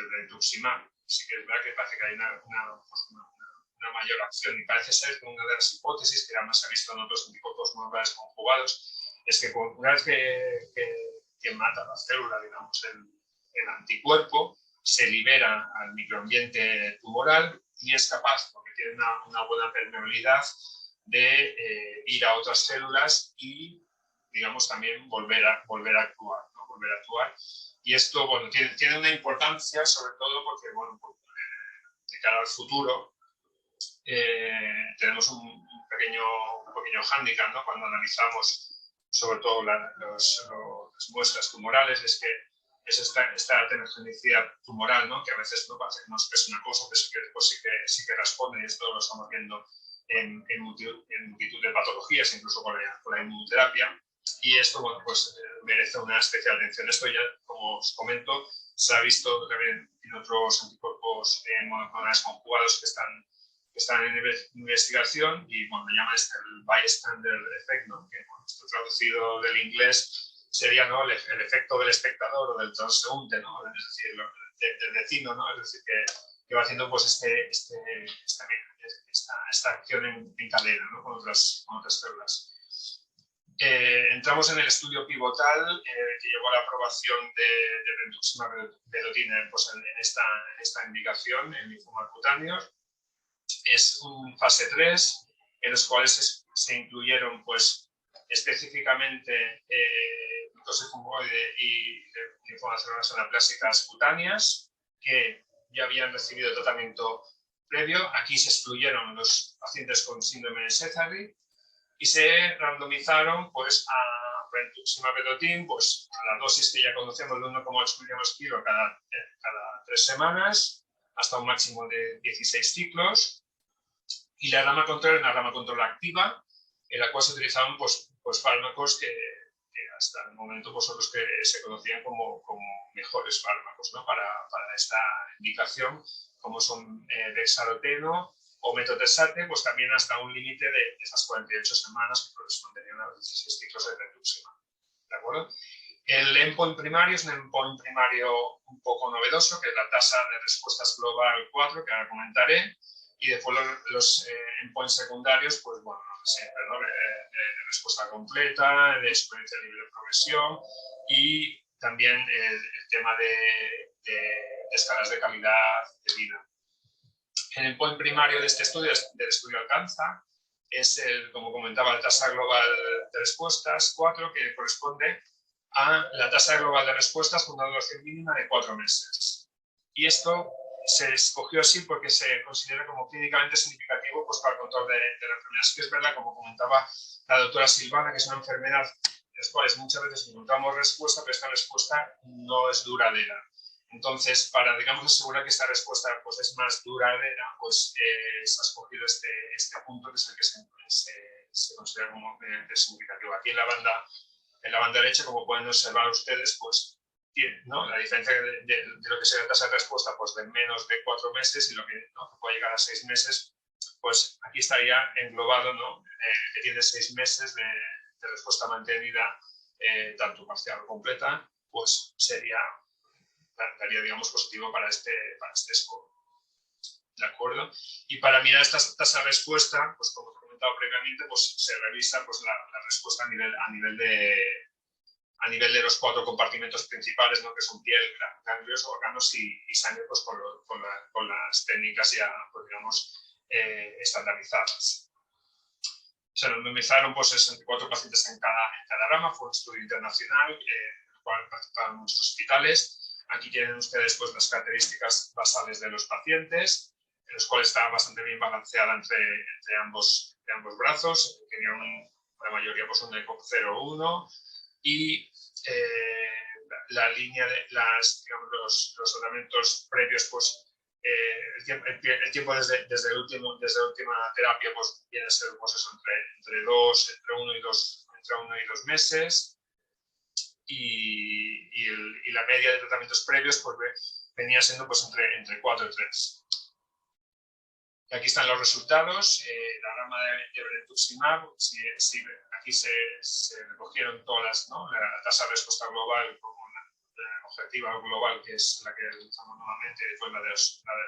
brentuximab. Sí que es verdad que parece que hay una mayor acción, y parece ser que una de las hipótesis, que además se ha visto en otros anticuerpos monoclonales conjugados, es que una vez que mata la célula, digamos, el anticuerpo, se libera al microambiente tumoral y es capaz, porque tiene una buena permeabilidad, de ir a otras células y, digamos, también volver a actuar, ¿no? Volver a actuar. Y esto, bueno, tiene una importancia, sobre todo porque, bueno, de cara al futuro, tenemos un pequeño hándicap, ¿no? Cuando analizamos sobre todo las muestras tumorales, es que es esta heterogeneidad tumoral, ¿no? Que a veces no parece que nos pese una cosa, pero que después sí que responde, y esto lo estamos viendo en multitud de patologías, incluso con la inmunoterapia, y esto, bueno, pues merece una especial atención. Esto ya, como os comento, se ha visto también en otros anticuerpos monoclonales conjugados que están en investigación, y bueno, me llaman el bystander effect, ¿no? Que, bueno, esto traducido del inglés sería, ¿no? el efecto del espectador o del transeúnte, ¿no? Es decir, del vecino, ¿no? Es decir, que va haciendo pues esta acción en cadena, ¿no? con otras células. Entramos en el estudio pivotal que llevó a la aprobación de brentuximab vedotin pues, en esta indicación, en linfoma cutáneo. Es un fase 3, en los cuales se incluyeron pues, específicamente mitosis fungoide y linfomas células anaplásicas cutáneas, que ya habían recibido tratamiento previo. Aquí se excluyeron los pacientes con síndrome de Sézary y se randomizaron pues, a brentuximab vedotin, pues, a la dosis que ya conocemos de 1,8 miligramos kilo cada 3 semanas, hasta un máximo de 16 ciclos. Y la rama control era una rama control activa, en la cual se utilizaban pues fármacos que hasta el momento pues, otros que se conocían como mejores fármacos, ¿no? para esta indicación, como son dexaroteno o metotrexate, pues también hasta un límite de esas 48 semanas que corresponderían a los 16 ciclos de brentuximab. ¿De acuerdo? El endpoint primario es un endpoint primario un poco novedoso, que es la tasa de respuestas global 4, que ahora comentaré, y después los endpoints secundarios, pues bueno, siempre, ¿no? De respuesta completa, de supervivencia libre de progresión, y también el tema de escalas de calidad de vida. El endpoint primario de este estudio, del estudio Alcanza, es como comentaba, la tasa global de respuestas 4, que corresponde a la tasa global de respuestas con una duración mínima de 4 meses. Y esto se escogió así porque se considera como clínicamente significativo pues, para el control de la enfermedad. Así que es verdad, como comentaba la doctora Silvana, que es una enfermedad en las cuales muchas veces encontramos respuesta, pero esta respuesta no es duradera. Entonces, para, digamos, asegurar que esta respuesta pues, es más duradera, pues se ha escogido este punto, que es el que se considera como significativo. Aquí en la banda derecha, como pueden observar ustedes, pues, ¿no? La diferencia de lo que sería la tasa de respuesta pues, de menos de 4 meses y lo que, ¿no? puede llegar a 6 meses, pues aquí estaría englobado, ¿no? Que tiene 6 meses de respuesta mantenida, tanto parcial o completa, pues daría, digamos, positivo para este score. ¿De acuerdo? Y para mirar esta tasa de respuesta, pues como he comentado previamente, pues se revisa pues, la respuesta a nivel de los 4 compartimentos principales, ¿no? Que son piel, ganglios, órganos y sangre, pues con las técnicas ya, pues, digamos, estandarizadas. Se randomizaron pues, 64 pacientes en cada rama, fue un estudio internacional, en el cual participaron muchos hospitales. Aquí tienen ustedes pues, las características basales de los pacientes, en los cuales estaba bastante bien balanceada entre ambos brazos, tenían la mayoría pues, un ECOG 0,1, y la línea de digamos, los tratamientos previos, pues el tiempo desde la última terapia pues, viene a ser pues, eso, entre 1 y 2 meses, y la media de tratamientos previos pues, venía siendo pues, entre 4 y 3. Aquí están los resultados. La rama de brentuximab, aquí se recogieron todas la tasa de respuesta global como la objetiva global, que es la que utilizamos normalmente, y después la de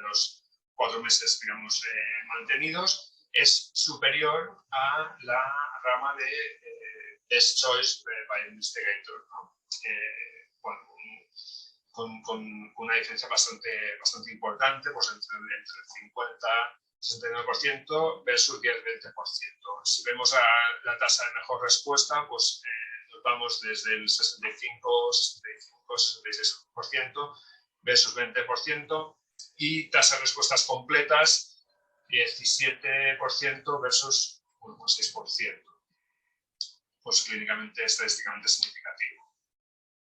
los 4 meses, digamos, mantenidos, es superior a la rama de Best Choice by Investigator, ¿no? Bueno, con una diferencia bastante importante, pues entre el 50 69% versus 10-20%. Si vemos la tasa de mejor respuesta, pues nos vamos desde el 65-66% versus 20%, y tasa de respuestas completas 17% versus 1,6%. Pues clínicamente, estadísticamente significativo.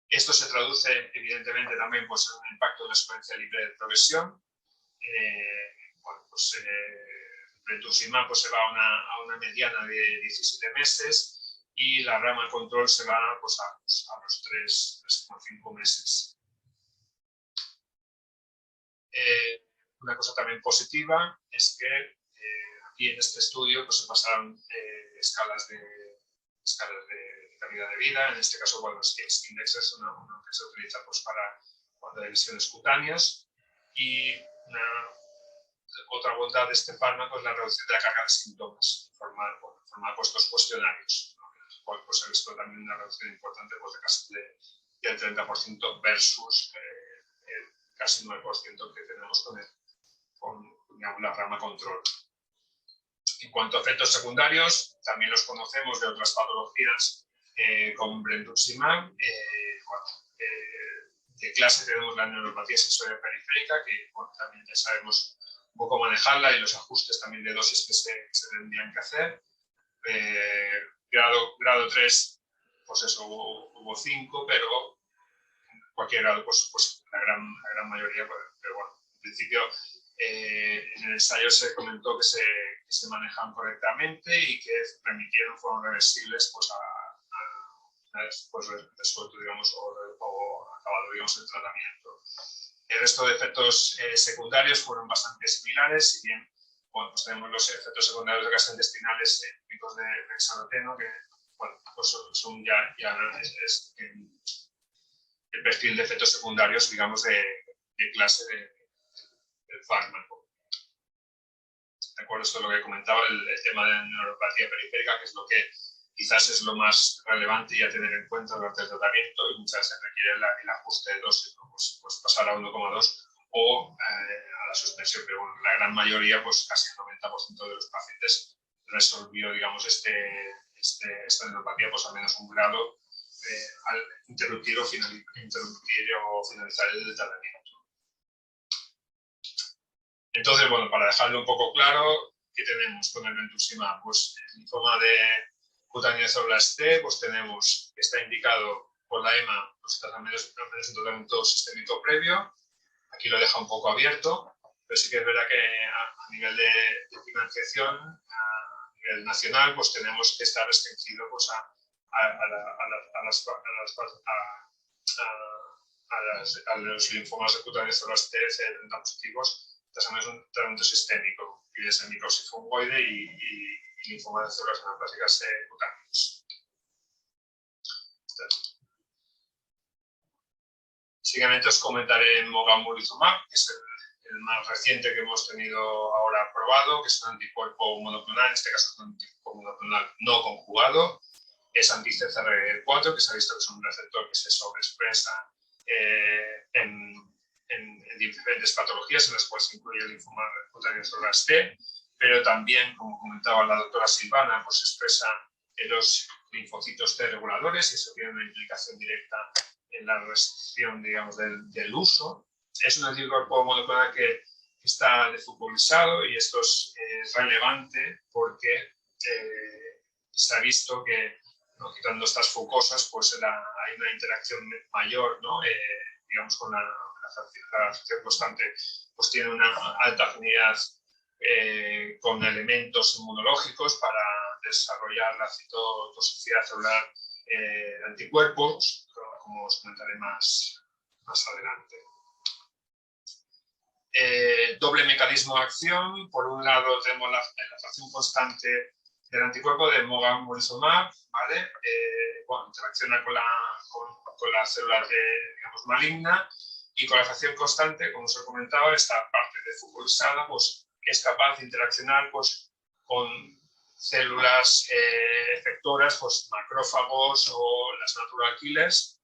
Esto se traduce evidentemente también pues, en un impacto de la experiencia libre de progresión. Bueno, pues brentuximab pues, se va a una mediana de 17 meses y la rama control se va pues, a los 3,5 meses. Una cosa también positiva es que aquí en este estudio pues, se pasaron escalas de calidad de vida. En este caso, bueno, Skin Index es una que se utiliza pues, para cuando hay lesiones cutáneas, y otra bondad de este fármaco es la reducción de la carga de síntomas, formar estos cuestionarios, ¿no? En el cual pues, se ha visto también una reducción importante pues, de casi del 30% versus el casi 9% que tenemos con la rama control. En cuanto a efectos secundarios, también los conocemos de otras patologías con brentuximab. De clase tenemos la neuropatía sensoria periférica, que bueno, también ya sabemos un poco manejarla, y los ajustes también de dosis que se tendrían que hacer. Grado 3, pues eso, hubo 5, pero en cualquier grado, pues la gran mayoría, pero bueno, en principio en el ensayo se comentó que se manejan correctamente y que permitieron, fueron reversibles pues después resuelto, digamos, o acabado, digamos, el tratamiento. El resto de efectos secundarios fueron bastante similares, si bien bueno, pues tenemos los efectos secundarios de gastrointestinales típicos de hexaroteno, que bueno, pues son ya el perfil de efectos secundarios, digamos, de clase del fármaco. De acuerdo, esto es lo que comentaba, el tema de la neuropatía periférica, que es lo que quizás es lo más relevante y a tener en cuenta durante el tratamiento, y muchas veces requiere el ajuste de dosis, ¿no? pues pasar a 1,2 o a la suspensión, pero bueno, la gran mayoría, pues casi el 90% de los pacientes resolvió, digamos, esta neuropatía, pues al menos un grado al interrumpir o finalizar el tratamiento. Entonces, bueno, para dejarlo un poco claro, ¿qué tenemos con el brentuximab? Pues el linfoma de cutáneo de células T, pues tenemos que está indicado por la EMA los tratamientos en tratamiento sistémico previo. Aquí lo deja un poco abierto, pero sí que es verdad que a nivel de financiación, a nivel nacional, pues tenemos que estar restringido pues, a los linfomas de cutáneo de células T CD30 positivos. Tratamiento es un tratamiento sistémico, que es el micosifungoide y linfoma de células neoplásicas cutáneas. Siguiente os comentaré mogamulizumab, que es el más reciente que hemos tenido ahora aprobado, que es un anticuerpo monoclonal, en este caso es un anticuerpo monoclonal no conjugado. Es anti-CCR4, que se ha visto que es un receptor que se sobreexpresa en diferentes patologías, en las cuales se incluye el linfoma cutáneo de células T, pero también, como comentaba la doctora Silvana, pues se expresa en los linfocitos T reguladores, y eso tiene una implicación directa en la restricción, digamos, del uso. Es un anticuerpo monoclonal que está defutbolizado, y esto es relevante porque se ha visto que, ¿no? Quitando estas fucosas, pues hay una interacción mayor, ¿no? Digamos, con la acción constante, pues tiene una alta afinidad con elementos inmunológicos para desarrollar la citotoxicidad celular de anticuerpos, como os comentaré más adelante. Doble mecanismo de acción. Por un lado tenemos la atracción constante del anticuerpo de mogamulizumab, ¿vale? Interacciona con la célula digamos, maligna, y con la acción constante, como os he comentado, esta parte defocalizada pues, es capaz de interaccionar pues, con células efectoras, pues, macrófagos o las natural killers,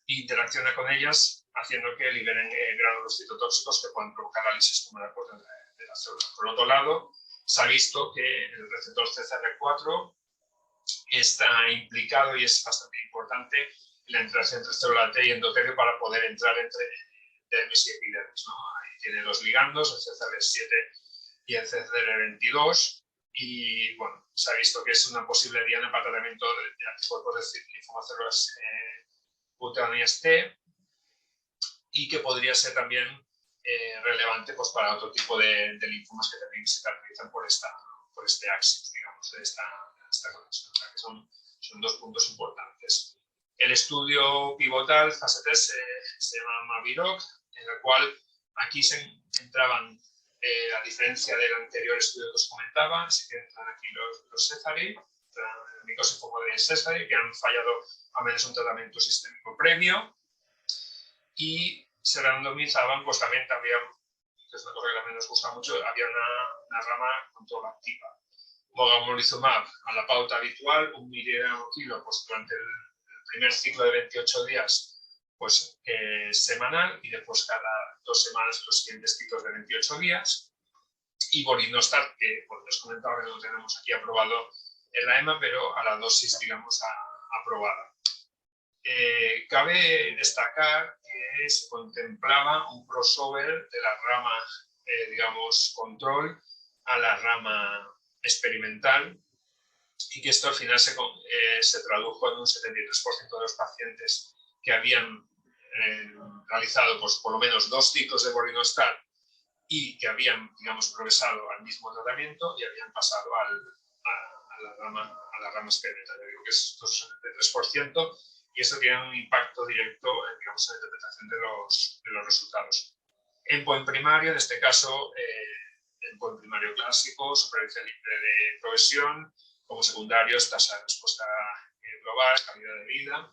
e interacciona con ellas haciendo que liberen gránulos citotóxicos que pueden provocar la lisis tumoral de la célula. Por otro lado, se ha visto que el receptor CCR4 está implicado y es bastante importante en la interacción entre célula T y endotelio para poder entrar entre dermis y epidermis, ¿no? Ahí tiene los ligandos, el CCR7 y el CCR22, y bueno, se ha visto que es una posible diana para tratamiento de anticuerpos de linfomacélulas cutáneas T, y que podría ser también relevante pues, para otro tipo de linfomas que también se caracterizan por este axis, digamos, de esta conexión. O sea, que son dos puntos importantes. El estudio pivotal, fase 3, se llama MAVIROC, en el cual aquí se entraban, a diferencia del anterior estudio que os comentaba, sí que entran aquí los Sézary, el micosifongo de Sézary, que han fallado a menos un tratamiento sistémico previo, y se randomizaban, pues también, que es una cosa que también nos gusta mucho, había una rama control activa. Mogamulizumab a la pauta habitual, 1 miligramo kilo, pues durante el primer ciclo de 28 días, pues semanal, y después cada 2 semanas los siguientes ciclos de 28 días. Y Vorinostat, que pues, les comentaba que lo tenemos aquí aprobado en la EMA, pero a la dosis, digamos, aprobada. Cabe destacar que se contemplaba un crossover de la rama, digamos, control a la rama experimental, y que esto al final se tradujo en un 73% de los pacientes que habían realizado pues, por lo menos 2 ciclos de Vorinostat y que habían, digamos, progresado al mismo tratamiento y habían pasado a la rama experimental. Yo digo que es un 73%, y eso tiene un impacto directo digamos, en la interpretación de los resultados. Endpoint primario, en este caso, endpoint primario clásico, supervivencia libre de progresión, como secundarios, tasa de respuesta global, calidad de vida.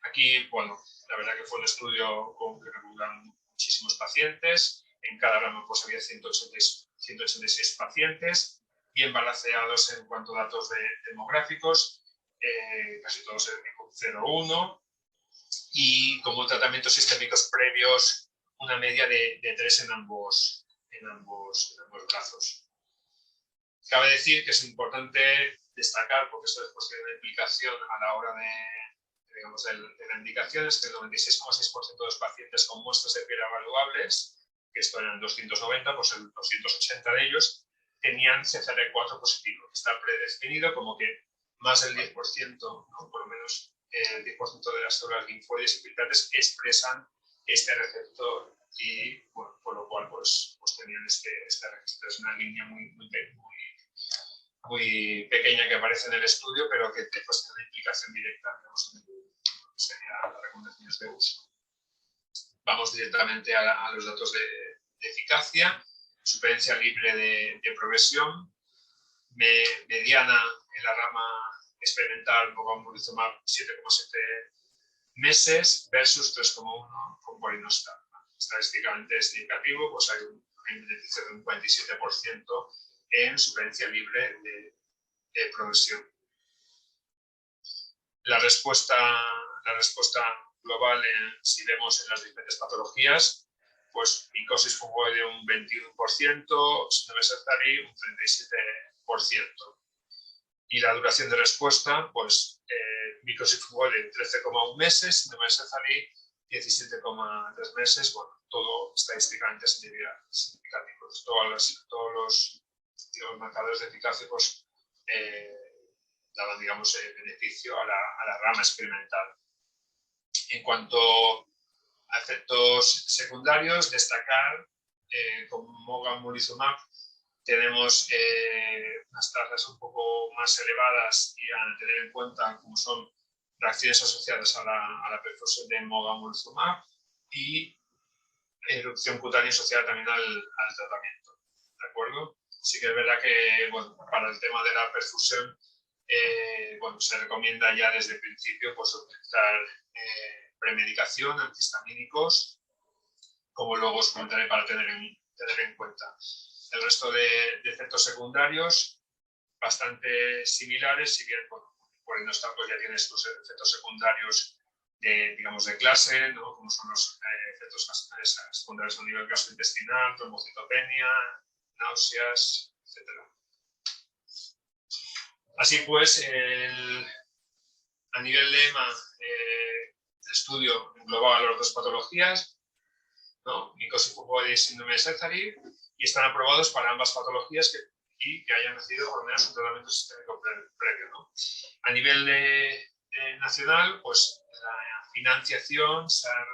Aquí, bueno, la verdad que fue un estudio que reclutan muchísimos pacientes. En cada rama pues, había 186 pacientes, bien balanceados en cuanto a datos demográficos, casi todos en 0,1, y como tratamientos sistémicos previos, una media de 3 en ambos brazos. Cabe decir que es importante destacar, porque esto después tiene una implicación a la hora digamos, de la indicación, es que el 96,6% de los pacientes con muestras de piel evaluables, que esto eran 290, pues el 280 de ellos tenían CCR4 positivo. Está predefinido como que más del 10%, ¿no? Por lo menos el 10% de las células linfoides infiltrantes expresan este receptor, y bueno, por lo cual pues tenían este registro. Es una línea muy pequeña que aparece en el estudio, pero que pues, tiene una implicación directa, digamos, en lo que serían las recomendaciones de uso. Vamos directamente a los datos de eficacia. Supervivencia libre de progresión, mediana en la rama experimental mogamulizumab 7,7 meses versus 3,1 con Vorinostat. Estadísticamente significativo, pues hay un beneficio de un 47% en supervivencia libre de progresión. La respuesta global, si vemos en las diferentes patologías, pues micosis fungoide un 21%, síndrome Sézary un 37%. Y la duración de respuesta, pues micosis fungoide 13,1 meses, síndrome Sézary 17,3 meses, bueno, todo estadísticamente significativo. Todos los digamos, marcadores de eficacia pues, daban, digamos, beneficio a la rama experimental. En cuanto a efectos secundarios, destacar con mogamulizumab tenemos unas tasas un poco más elevadas, y a tener en cuenta como son reacciones asociadas a la perfusión de mogamulizumab, y erupción cutánea asociada también al tratamiento, ¿de acuerdo? Sí que es verdad que, bueno, para el tema de la perfusión, bueno, se recomienda ya desde el principio pues, utilizar premedicación, antihistamínicos, como luego os comentaré para tener en cuenta. El resto de efectos secundarios, bastante similares, si bien, bueno, por enostato pues ya tienes tus efectos secundarios digamos, de clase, ¿no? Como son los efectos secundarios a nivel gastrointestinal, trombocitopenia, náuseas, etc. Así pues, a nivel de EMA, el estudio englobaba las dos patologías, ¿no? Micosis fungoide y síndrome de Sézary, y están aprobados para ambas patologías y que hayan recibido por lo menos un tratamiento sistémico previo, ¿no? A nivel nacional, pues la financiación se ha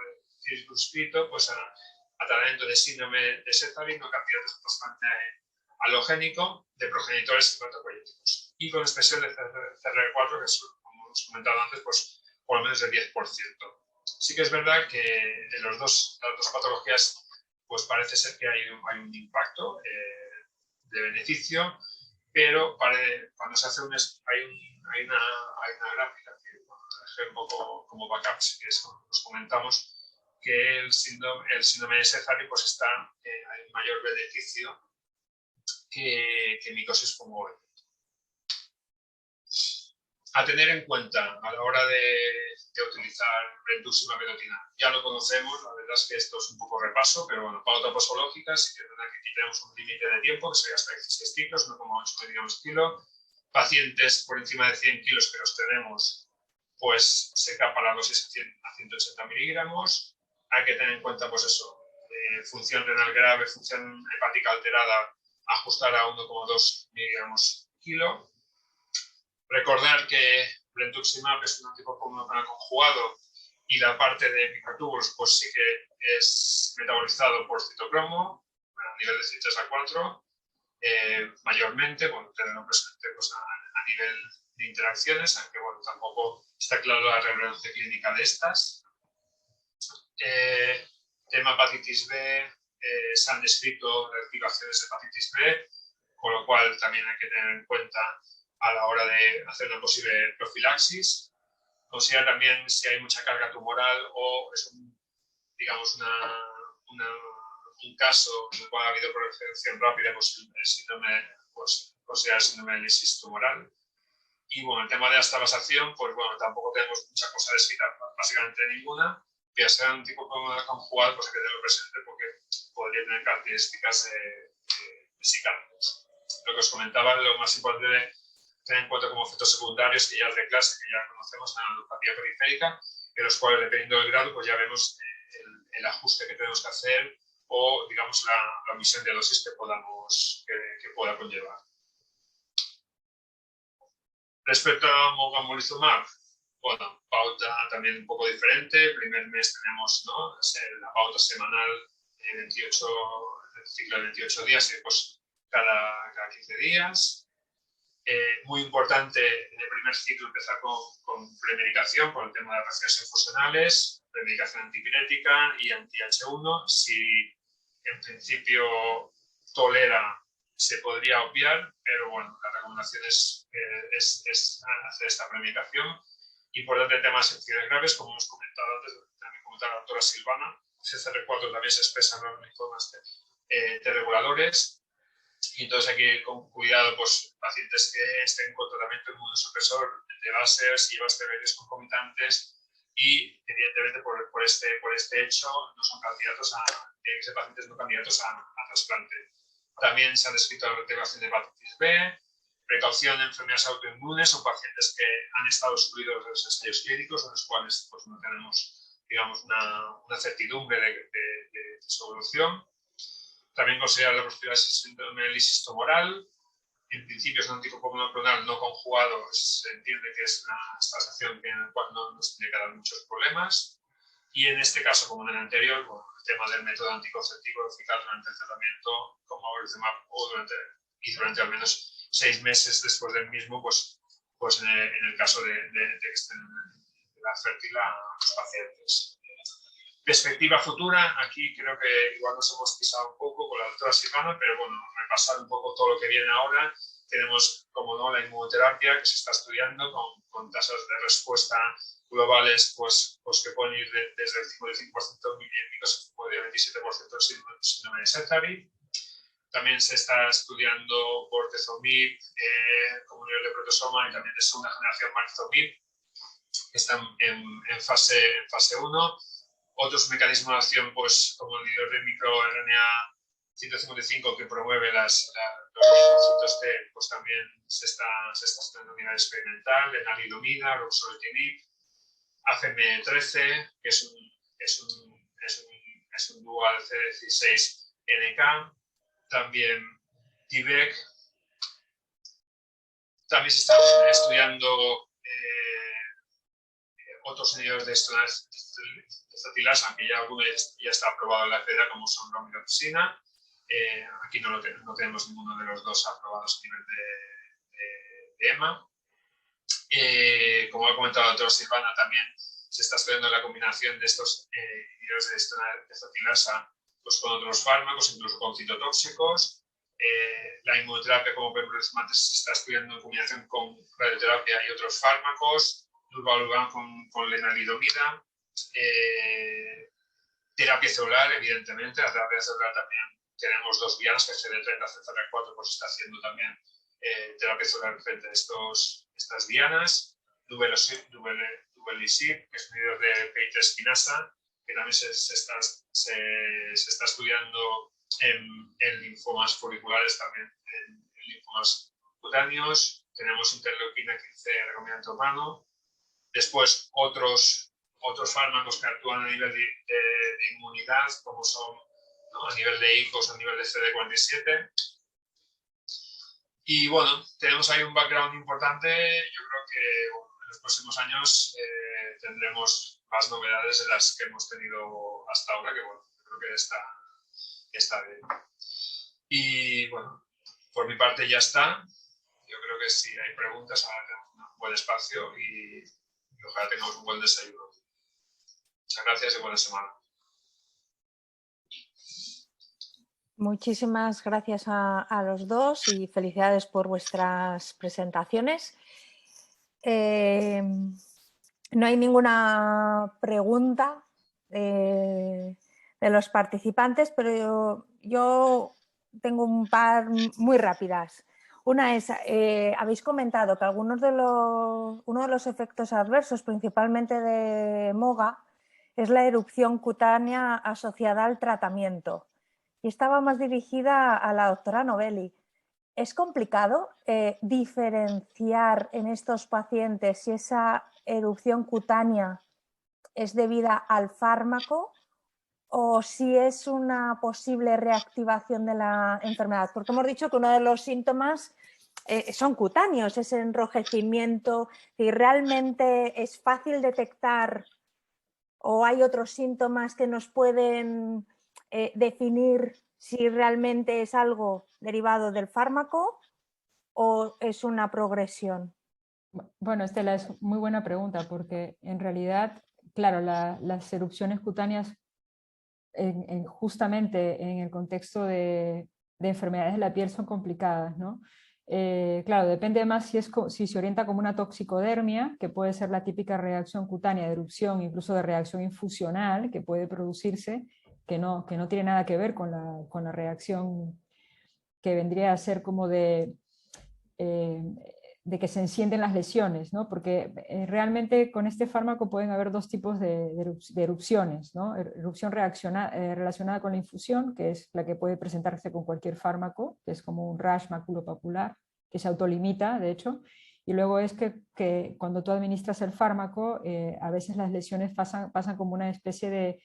circunscrito pues, a tratamiento de síndrome de Sézary, no candidatos bastante alogénico de progenitores hematopoyéticos y con expresión de CRR4, que es, como hemos comentado antes, pues por lo menos del 10%. Sí que es verdad que de las dos patologías pues parece ser que hay un impacto de beneficio, pero cuando se hace hay una gráfica que dejé un poco como backup, que es como os comentamos, que el síndrome de Sézary pues hay un mayor beneficio que micosis fungoide. A tener en cuenta a la hora de utilizar brentuximab vedotin. Ya lo conocemos, la verdad es que esto es un poco repaso, pero bueno, pauta posológica, sí que es verdad que aquí tenemos un límite de tiempo, que sería hasta 16 ciclos, no como 8 miligramos kilo. Pacientes por encima de 100 kilos que los tenemos, pues se capa la dosis a 180 miligramos. Hay que tener en cuenta, pues eso, función renal grave, función hepática alterada, ajustar a 1,2 miligramos kilo. Recordar que brentuximab es un anticuerpo monoclonal conjugado y la parte de microtúbulos pues sí que es metabolizado por citocromo a nivel de CIT3A4, mayormente, bueno, tenerlo presente pues, a nivel de interacciones, aunque bueno, tampoco está claro la relevancia clínica de estas. Tema hepatitis B, se han descrito reactivaciones de hepatitis B, con lo cual también hay que tener en cuenta a la hora de hacer una posible profilaxis. Considera también si hay mucha carga tumoral o es digamos un caso en el cual ha habido proliferación rápida, pues el síndrome, pues considera el síndrome de lisis tumoral. Y bueno, el tema de esta vasación, pues bueno, tampoco tenemos mucha cosa descrita, básicamente ninguna, que sea un tipo conjugado, pues hay que tenerlo presente porque podría tener características vesicales. Lo que os comentaba, lo más importante tener en cuenta como efectos secundarios que ya es de clase, que ya conocemos, la neuropatía periférica, en los cuales, dependiendo del grado, pues ya vemos el ajuste que tenemos que hacer o, digamos, la omisión de dosis que pueda conllevar. Respecto a mogamulizumab, bueno, pauta también un poco diferente. El primer mes tenemos, ¿no?, la pauta semanal el ciclo de 28 días y después cada 15 días. Muy importante en el primer ciclo empezar con premedicación por el tema de las reacciones infusionales, premedicación antipirética y anti-H1. Si en principio tolera, se podría obviar, pero bueno, la recomendación es hacer esta premedicación. Importante temas de infecciones graves, como hemos comentado antes, también comentaba la doctora Silvana, CCR4 también se expresa en los linfomas T reguladores. Y entonces hay que ir con cuidado, pues pacientes que estén con tratamiento inmunosupresor de bases y esteroides concomitantes y evidentemente por este hecho no son candidatos pacientes no candidatos a trasplante. También se ha descrito la reactivación de hepatitis B, precaución de enfermedades autoinmunes o pacientes que han estado excluidos de los ensayos clínicos, en los cuales pues, no tenemos, digamos, una certidumbre de su evolución. También considerar la profilaxis de síndrome de lisis tumoral. En principio es un anticuerpo monoclonal no conjugado, se entiende que es una extrasación en la cual no nos tiene que dar muchos problemas. Y en este caso, como en el anterior, bueno, el tema del método anticonceptivo eficaz durante el tratamiento como mogamulizumab o durante al menos 6 meses después del mismo, pues en el caso de que estén la fértil a los pacientes. Perspectiva futura, aquí creo que igual nos hemos pisado un poco con la doctora Silvana, pero bueno, repasar un poco todo lo que viene ahora. Tenemos, como no, la inmunoterapia que se está estudiando con tasas de respuesta globales pues que pueden ir desde el 55% en micosifungos y el 27% en síndrome de Sézary. También se está estudiando bortezomib como nivel de protosoma y también de segunda generación marzomib, que están en fase 1. Otros mecanismos de acción, pues como el inhibidor de microRNA 155 que promueve los linfocitos T, pues también se está estudiando a nivel experimental, lenalidomida, ruxolitinib, ACM13, que es un dual CD16-NK, también TIVEC. También se están estudiando otros inhibidores de estratilasa, que ya alguno ya está aprobado en la FDA, como son la omiroxina. Aquí no tenemos ninguno de los dos aprobados a nivel de EMA. Como ha comentado la doctora Silvana, también se está estudiando la combinación de estos inhibidores de estratilasa pues, con otros fármacos, incluso con citotóxicos. La inmunoterapia como pembrolizumab se está estudiando en combinación con radioterapia y otros fármacos, durvalumab con lenalidomida. Terapia celular, evidentemente, la terapia celular también tenemos dos vianas, que es CD30, CCR4, pues está haciendo también terapia celular frente a estas vianas. Duvelisib, que es un inhibidor de PI3 quinasa, que también se está estudiando en linfomas folliculares, también en linfomas cutáneos. Tenemos interleuquina 15 recombinante humano. Después otros fármacos que actúan a nivel de inmunidad, como son, ¿no?, a nivel de ICOS, a nivel de CD47. Y bueno, tenemos ahí un background importante. Yo creo que en los próximos años tendremos más novedades de las que hemos tenido hasta ahora, que bueno, creo que está bien. Y bueno, por mi parte ya está. Yo creo que si hay preguntas, ahora tenemos un buen espacio y ojalá tengamos un buen desayuno. Muchas gracias y buena semana. Muchísimas gracias a los dos y felicidades por vuestras presentaciones. No hay ninguna pregunta de los participantes, pero yo tengo un par muy rápidas. Una es, habéis comentado que uno de los efectos adversos, principalmente de MOGA, es la erupción cutánea asociada al tratamiento. Y estaba más dirigida a la doctora Novelli. ¿Es complicado diferenciar en estos pacientes si esa erupción cutánea es debida al fármaco o si es una posible reactivación de la enfermedad? Porque hemos dicho que uno de los síntomas son cutáneos, ese enrojecimiento, y realmente es fácil detectar o hay otros síntomas que nos pueden definir si realmente es algo derivado del fármaco o es una progresión. Bueno, Estela, es muy buena pregunta porque en realidad, claro, las erupciones cutáneas justamente en el contexto de enfermedades de la piel son complicadas, ¿no? Claro, depende más si se orienta como una toxicodermia, que puede ser la típica reacción cutánea de erupción, incluso de reacción infusional, que puede producirse, que no tiene nada que ver con la reacción que vendría a ser como de que se encienden las lesiones, ¿no? Porque realmente con este fármaco pueden haber dos tipos de erupciones, ¿no? Erupción relacionada con la infusión, que es la que puede presentarse con cualquier fármaco, que es como un rash maculopapular, que se autolimita, de hecho, y luego es que cuando tú administras el fármaco, a veces las lesiones pasan como una especie de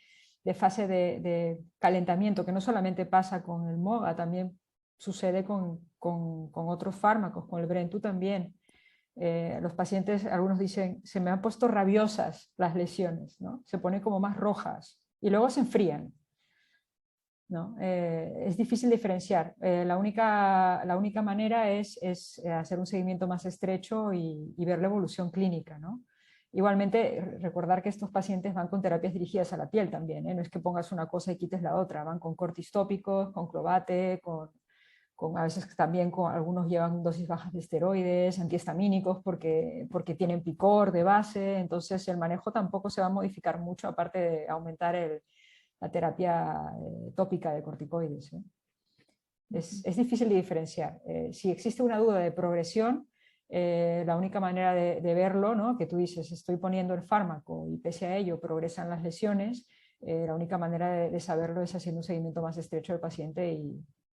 fase de calentamiento, que no solamente pasa con el MOGA, también sucede con otros fármacos, con el Brentu también. Los pacientes, algunos dicen, se me han puesto rabiosas las lesiones, ¿no? Se ponen como más rojas y luego se enfrían, ¿no? Es difícil diferenciar. La única manera es hacer un seguimiento más estrecho y ver la evolución clínica, ¿no? Igualmente, recordar que estos pacientes van con terapias dirigidas a la piel también, ¿eh? No es que pongas una cosa y quites la otra, van con cortistópicos, con Clobate, a veces también algunos llevan dosis bajas de esteroides, antihistamínicos porque tienen picor de base, entonces el manejo tampoco se va a modificar mucho, aparte de aumentar la terapia tópica de corticoides, ¿eh? Es difícil de diferenciar. Si existe una duda de progresión, la única manera de verlo, ¿no? Que tú dices, estoy poniendo el fármaco y pese a ello progresan las lesiones, la única manera de saberlo es haciendo un seguimiento más estrecho del paciente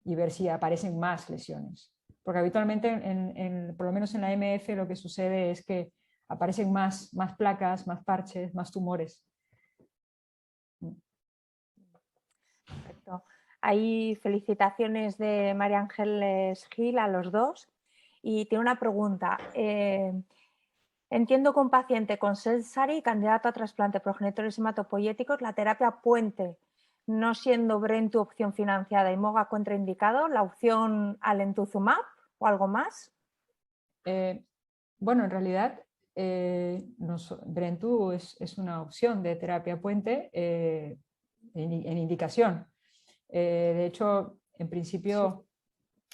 y ver si aparecen más lesiones. Porque habitualmente, por lo menos en la MF, lo que sucede es que aparecen más placas, más parches, más tumores. Perfecto. Hay felicitaciones de María Ángeles Gil a los dos y tiene una pregunta. Entiendo que un paciente con Sézary, candidato a trasplante de progenitores hematopoyéticos, la terapia puente, no siendo Brentu opción financiada y Moga contraindicado, la opción Alemtuzumab o algo más. Bueno, en realidad Brentu es una opción de terapia puente en indicación. De hecho, en principio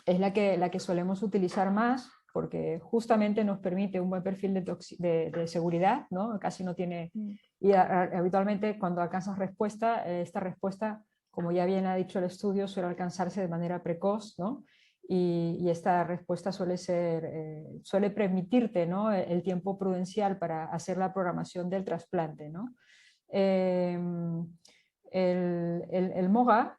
es la que solemos utilizar más porque justamente nos permite un buen perfil de seguridad, ¿no? Casi no tiene... Y habitualmente cuando alcanzas respuesta, esta respuesta, como ya bien ha dicho el estudio, suele alcanzarse de manera precoz, ¿no? Y esta respuesta suele permitirte, ¿no? el tiempo prudencial para hacer la programación del trasplante, ¿no? El MOGA,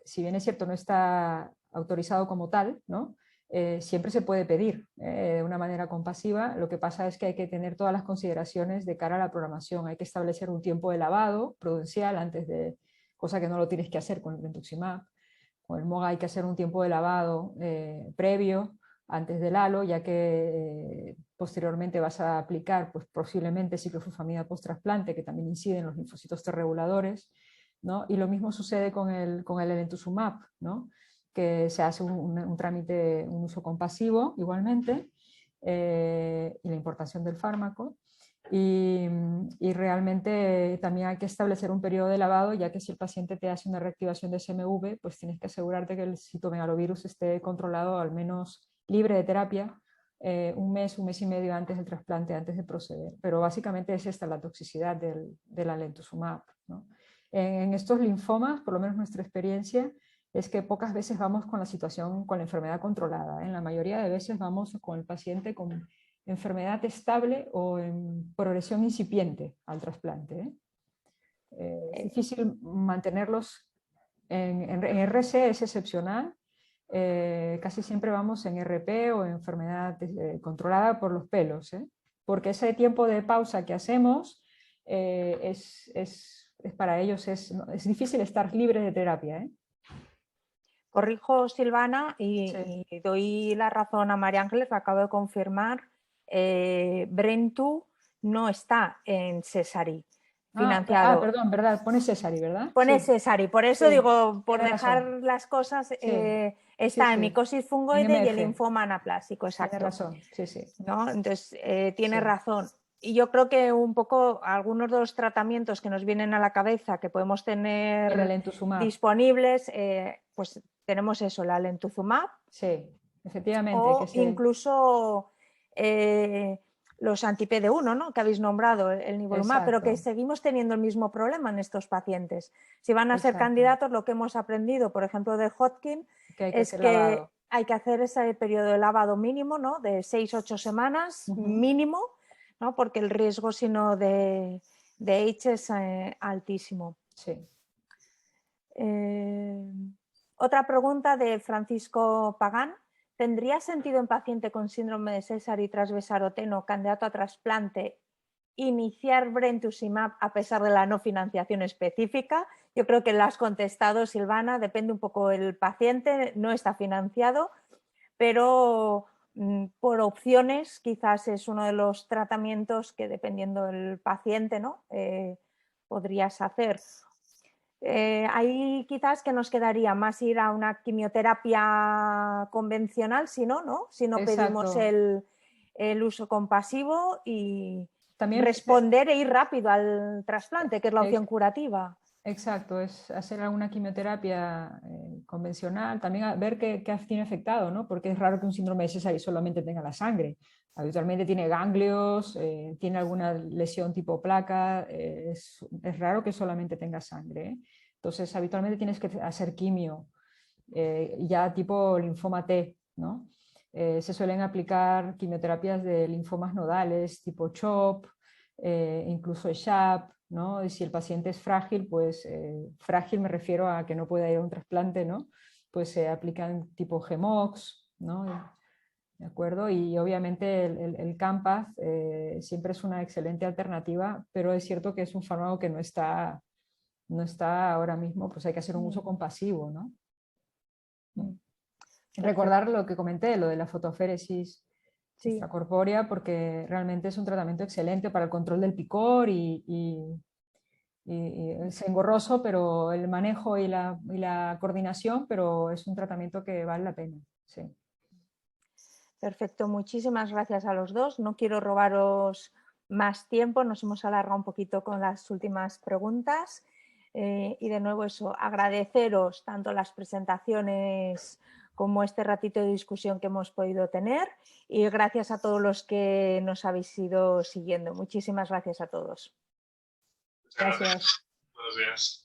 si bien es cierto no está autorizado como tal, ¿no? Siempre se puede pedir de una manera compasiva. Lo que pasa es que hay que tener todas las consideraciones de cara a la programación. Hay que establecer un tiempo de lavado prudencial antes de, cosa que no lo tienes que hacer con el brentuximab. Con el MOGA hay que hacer un tiempo de lavado previo antes del halo, ya que posteriormente vas a aplicar pues, posiblemente ciclofosfamida post-trasplante, que también incide en los linfocitos T reguladores, ¿no? Y lo mismo sucede con el elentuzumab, ¿no? Que se hace un trámite, un uso compasivo igualmente, y la importación del fármaco. Y realmente también hay que establecer un periodo de lavado, ya que si el paciente te hace una reactivación de SMV, pues tienes que asegurarte que el citomegalovirus esté controlado, al menos libre de terapia, un mes y medio antes del trasplante, antes de proceder. Pero básicamente es esta la toxicidad del alemtuzumab, ¿no? En estos linfomas, por lo menos nuestra experiencia, es que pocas veces vamos con la situación, con la enfermedad controlada. En la mayoría de veces vamos con el paciente con enfermedad estable o en progresión incipiente al trasplante. Es difícil mantenerlos en RC, es excepcional. Casi siempre vamos en RP o en enfermedad controlada por los pelos, porque ese tiempo de pausa que hacemos para ellos es difícil estar libre de terapia. Corrijo, Silvana, y doy la razón a María Ángeles, lo acabo de confirmar. Brentu no está en Sézary financiado. Perdón, ¿verdad? Pone Sézary, ¿verdad? Pone Sézary, por eso digo, por dejar las cosas, está en micosis fungoide y el linfoma anaplásico, exacto. Tiene razón, sí. ¿No? Entonces, tiene razón. Y yo creo que un poco algunos de los tratamientos que nos vienen a la cabeza que podemos tener disponibles, pues tenemos eso, la alemtuzumab. Sí, efectivamente. O incluso los anti-PD1, ¿no? Que habéis nombrado, el nivolumab, pero que seguimos teniendo el mismo problema en estos pacientes. Si van a ser candidatos, lo que hemos aprendido, por ejemplo, de Hodgkin, es que hay que hacer ese periodo de lavado mínimo, ¿no? De 6-8 semanas mínimo, ¿no? Porque el riesgo sino de H es altísimo. Sí. Otra pregunta de Francisco Pagán. ¿Tendría sentido en paciente con síndrome de Sézary tras besaroteno, candidato a trasplante, iniciar brentuximab a pesar de la no financiación específica? Yo creo que lo has contestado, Silvana, depende un poco del paciente, no está financiado, pero por opciones quizás es uno de los tratamientos que dependiendo del paciente, ¿no? Podrías hacer. Ahí quizás que nos quedaría más ir a una quimioterapia convencional, si no pedimos el uso compasivo y también responder e ir rápido al trasplante, que es la opción curativa. Exacto, es hacer alguna quimioterapia convencional, también ver qué tiene afectado, ¿no? Porque es raro que un síndrome de Sézary solamente tenga la sangre. Habitualmente tiene ganglios, tiene alguna lesión tipo placa, es raro que solamente tenga sangre, ¿eh? Entonces, habitualmente tienes que hacer quimio, ya tipo linfoma T, ¿no? Se suelen aplicar quimioterapias de linfomas nodales, tipo CHOP, incluso SHAP, ¿no? Y si el paciente es frágil, pues frágil me refiero a que no pueda ir a un trasplante, ¿no? Pues se aplican tipo GEMOX, ¿no? ¿De acuerdo? Y obviamente el Campath siempre es una excelente alternativa, pero es cierto que es un fármaco que no está ahora mismo, pues hay que hacer un uso compasivo, ¿no? Recordar lo que comenté, lo de la fotoféresis extracorpórea, porque realmente es un tratamiento excelente para el control del picor y es engorroso, pero el manejo y la coordinación, pero es un tratamiento que vale la pena. Sí. Perfecto, muchísimas gracias a los dos. No quiero robaros más tiempo, nos hemos alargado un poquito con las últimas preguntas. Y de nuevo eso, agradeceros tanto las presentaciones como este ratito de discusión que hemos podido tener, y gracias a todos los que nos habéis ido siguiendo. Muchísimas gracias a todos. Muchas gracias. Buenos días.